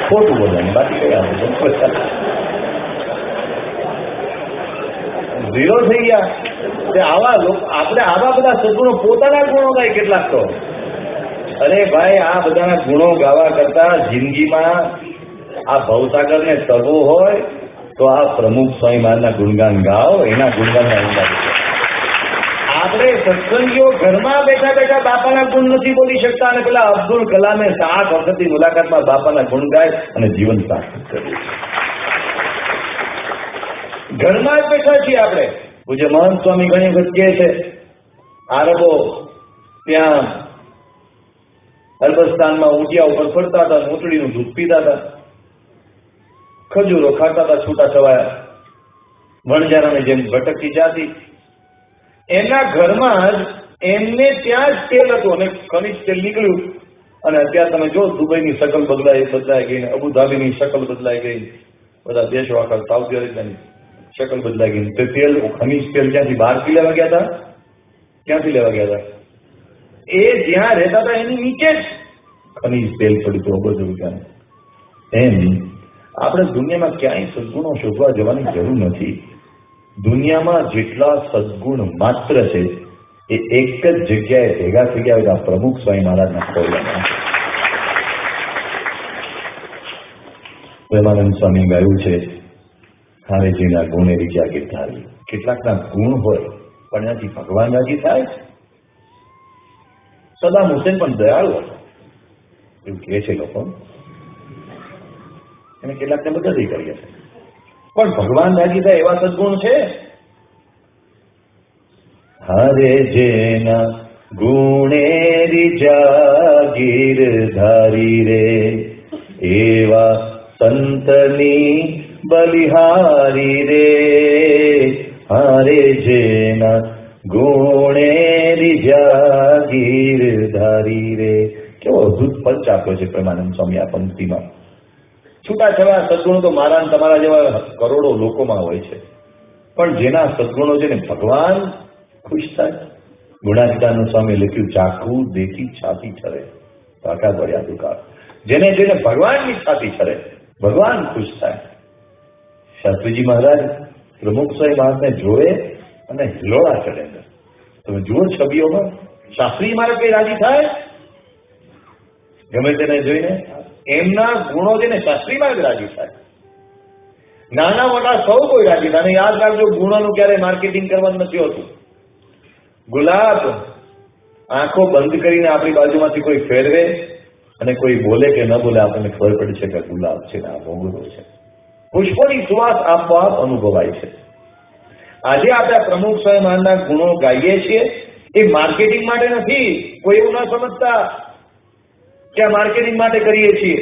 [SPEAKER 1] ખોટું બોલવાનું, બાકી કઈ આદત? ઝીરો થઈ ગયા. આવા લોકો, આપણે આવા બધા સદગુણો, પોતાના ગુણો ગાય કેટલાક તો. અરે ભાઈ, આ બધાના ગુણો ગાવા કરતા જિંદગીમાં આ ભવસાગરને તરવું હોય તો આ પ્રમુખ સ્વામી મહારાજના ગુણગાન ગાઓ, એના ગુણગાનમાં ઊંડા. આપણે સત્સંગીઓ ઘરમાં બેઠા બેઠા બાપાના ગુણ નથી બોલી શકતા અને પેલા અબ્દુલ કલામે 7 વખતની મુલાકાતમાં બાપાના ગુણ ગાય અને જીવન સાર્થક કર્યું. ઘરમાં જ બેઠા છીએ આપણે. પૂજ્ય મહંત સ્વામી ઘણી વખત કહે છે, આરબો ત્યાં અરબસ્તાનમાં ઊંટિયા ઉપર ફરતા હતા, ઊંટડીનું દૂધ પીતા હતા, ખજૂરો ખાતા હતા છૂટા છવાયા, વણજારાની જેમ ભટકતી જાતી. એના ઘરમાં જ એમને ત્યાં જ તેલ હતું અને ખનીજ તેલ નીકળ્યું. અને અત્યારે તમે જો દુબઈની શકલ બદલાઈ ગઈ, અબુધાબીની શકલ બદલાઈ ગઈ, બધા દેશો આખા સાઉદી અરેબિયાની શકલ બદલાઈ ગઈ. તે તેલ, ખનીજ તેલ ક્યાંથી બહારથી લેવા ગયા હતા? ક્યાંથી લેવા ગયા હતા? એ જ્યાં રહેતા હતા એની નીચે જ ખનીજ તેલ પડ્યું હતું, બધું રૂપિયાનું. એમ આપણે દુનિયામાં ક્યાંય સદગુણો શોધવા જવાની જરૂર નથી. દુનિયામાં જેટલા સદગુણ માત્ર છે એ એક જ જગ્યાએ ભેગા થઈ ગયા હોય, પ્રમુખ સ્વામી મહારાજના ખોળામાં. પ્રેમાનંદ સ્વામી ગાયું છે, હારે જેના ગુણે રીજા ગીરધારી. કેટલાકના ગુણ હોય પણ એનાથી ભગવાન રાજી થાય. સદામ હુસેન પણ દયાળુ હતો એવું કહે છે લોકો, એને કેટલાકને બદલી કરીએ છે, પણ ભગવાન રાજી થાય એવા સદગુણ છે. હરે જેના ગુણે રીજા ગીરધારી રે, એવા સંતની બલિહારી રે. હરે જેના ગુણે રીજા ગીરધારી રે. કેવો અદભુત પંચ આપ્યો છે પ્રેમાનંદ સ્વામી આ પંક્તિમાં. છૂટાછવાયા સદગુણો તો મારા તમારા જેવા કરોડો લોકોમાં હોય છે, પણ જેના સદગુણો છે ને ભગવાન ખુશ થાય. ગુણાતીતાનંદ સ્વામી લખ્યું, ચાખવું દેખી છાતી ઠરે, કાકા બળ્યા દુકાળ. જેને જેને ભગવાનની છાતી ઠરે, ભગવાન ખુશ થાય. શાસ્ત્રીજી મહારાજ પ્રમુખ સ્વામી મહારાજને જોવે અને હિલોળા ચડે. તમે જુઓ છબીઓમાં, શાસ્ત્રીજી મહારાજ કઈ રાજી થાય ગમે તેને જોઈને? એમના ગુણો છે ને શાસ્ત્રીમાં જ રાજી થાય. નાના મોટા સૌ કોઈ રાજી થાય. યાદ રાખજો, ગુણોનું ક્યારેય માર્કેટિંગ કરવાનું નથી હોતું. ગુલાબ આંખો બંધ કરીને આપણી બાજુમાંથી કોઈ ફેરવે અને કોઈ બોલે કે ન બોલે, આપણને ખબર પડી છે કે ગુલાબ છે ને આ મોગરો છે. પુષ્પોની સુવાસ આપોઆપ અનુભવાય છે. આજે આપણે પ્રમુખ સ્વામી મહારાજના ગુણો ગાઈએ છીએ, એ માર્કેટિંગ માટે નથી. કોઈ એવું ના સમજતા કે આ માર્કેટિંગ માટે કરીએ છીએ.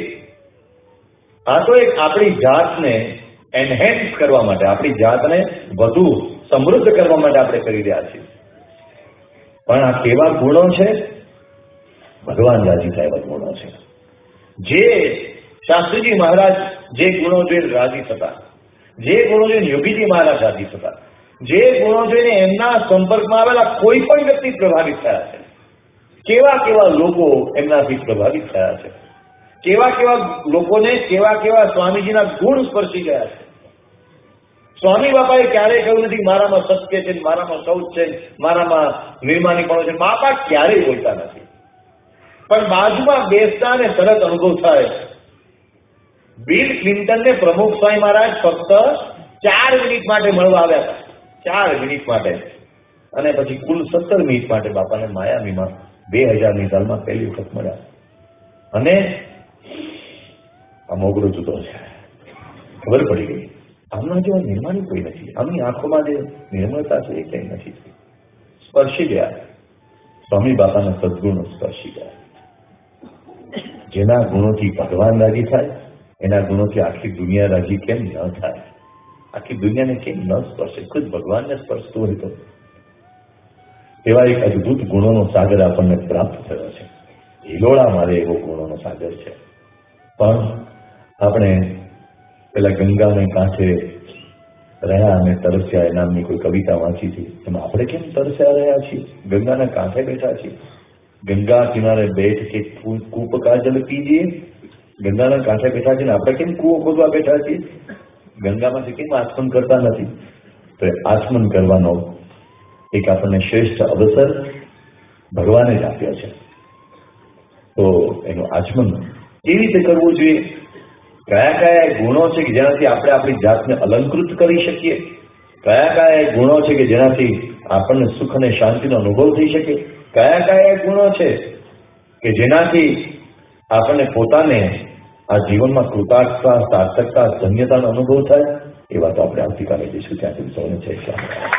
[SPEAKER 1] આ તો એક આપણી જાતને એનહેન્સ કરવા માટે, આપણી જાતને વધુ સમૃદ્ધ કરવા માટે આપણે કરી રહ્યા છીએ. પણ આ કેવા ગુણો છે? ભગવાન રાજી થાય એવા ગુણો છે. જે શાસ્ત્રીજી મહારાજ જે ગુણો જોઈને રાજી થતા, જે ગુણો જોઈને યોગીજી મહારાજ રાજી થતા, જે ગુણો જોઈને એમના સંપર્કમાં આવેલા કોઈ પણ વ્યક્તિ પ્રભાવિત થયા છે. કેવા કેવા લોકો એમનાથી પ્રભાવિત થયા છે, કેવા કેવા લોકોને કેવા કેવા સ્વામીજીના ગુણ સ્પર્શી ગયા છે. સ્વામી બાપાએ ક્યારેય કહ્યું નથી મારામાં સત્ય છે, મારામાં શૌચ છે, મારામાં નિર્માનીપણો છે. બાપા ક્યારેય બોલતા નથી, પણ બાજુમાં બેસતા અને તરત અનુભવ થાય. બિલ ક્લિન્ટનને પ્રમુખ સ્વામી મહારાજ ફક્ત 4 મિનિટ માટે મળવા આવ્યા હતા, 4 મિનિટ માટે, અને પછી કુલ 17 મિનિટ માટે બાપાને માયામીમાં 2000ની સાલમાં પહેલી વખત મળ્યા. અને આ મોગરો જુદો છે, ખબર પડી ગઈ. આમના જેવા નિર્માણી કોઈ નથી, આમની આંખોમાં જે નિર્મળતા છે એ કંઈ નથી. સ્પર્શી ગયા, સ્વામી બાપાના સદગુણો સ્પર્શી ગયા. જેના ગુણોથી ભગવાન રાજી થાય, એના ગુણોથી આખી દુનિયા રાજી કેમ ન થાય? આખી દુનિયાને કેમ ન સ્પર્શે? ખુદ ભગવાનને સ્પર્શતું હોય તો. એવા એક અદભુત ગુણોનો સાગર આપણને પ્રાપ્ત થયો છે. હિલોળા મારે એવો ગુણોનો સાગર છે. પણ આપણે પેલા ગંગાને કાંઠે રહ્યા અને તરસ્યા એ નામની કોઈ કવિતા વાંચી હતી. એમાં આપણે કેમ તરસ્યા રહ્યા છીએ? ગંગાના કાંઠે બેઠા છીએ. ગંગા કિનારે બેઠ કે કૂપ કા જલ પીજીએ. ગંગાના કાંઠે બેઠા છીએ ને આપણે કેમ કૂવો ખોદવા બેઠા છીએ? ગંગામાંથી કેમ આચમન કરતા નથી? તો એ આચમન કરવાનો એક આપણને શ્રેષ્ઠ અવસર ભગવાને જ આપ્યો છે. તો એનું આચમન કેવી રીતે કરવું જોઈએ? કયા કયા ગુણો છે કે જેનાથી આપણે આપણી જાતને અલંકૃત કરી શકીએ? કયા કયા ગુણો છે કે જેનાથી આપણને સુખ અને શાંતિનો અનુભવ થઈ શકે? કયા કયા ગુણો છે કે જેનાથી આપણને પોતાને આ જીવનમાં કૃતાર્થતા, સાર્થકતા, ધન્યતાનો અનુભવ થાય? એ વાત આપણે આવતીકાલે જઈશું. ત્યાં સુધી સૌને જય શ્રી રામ.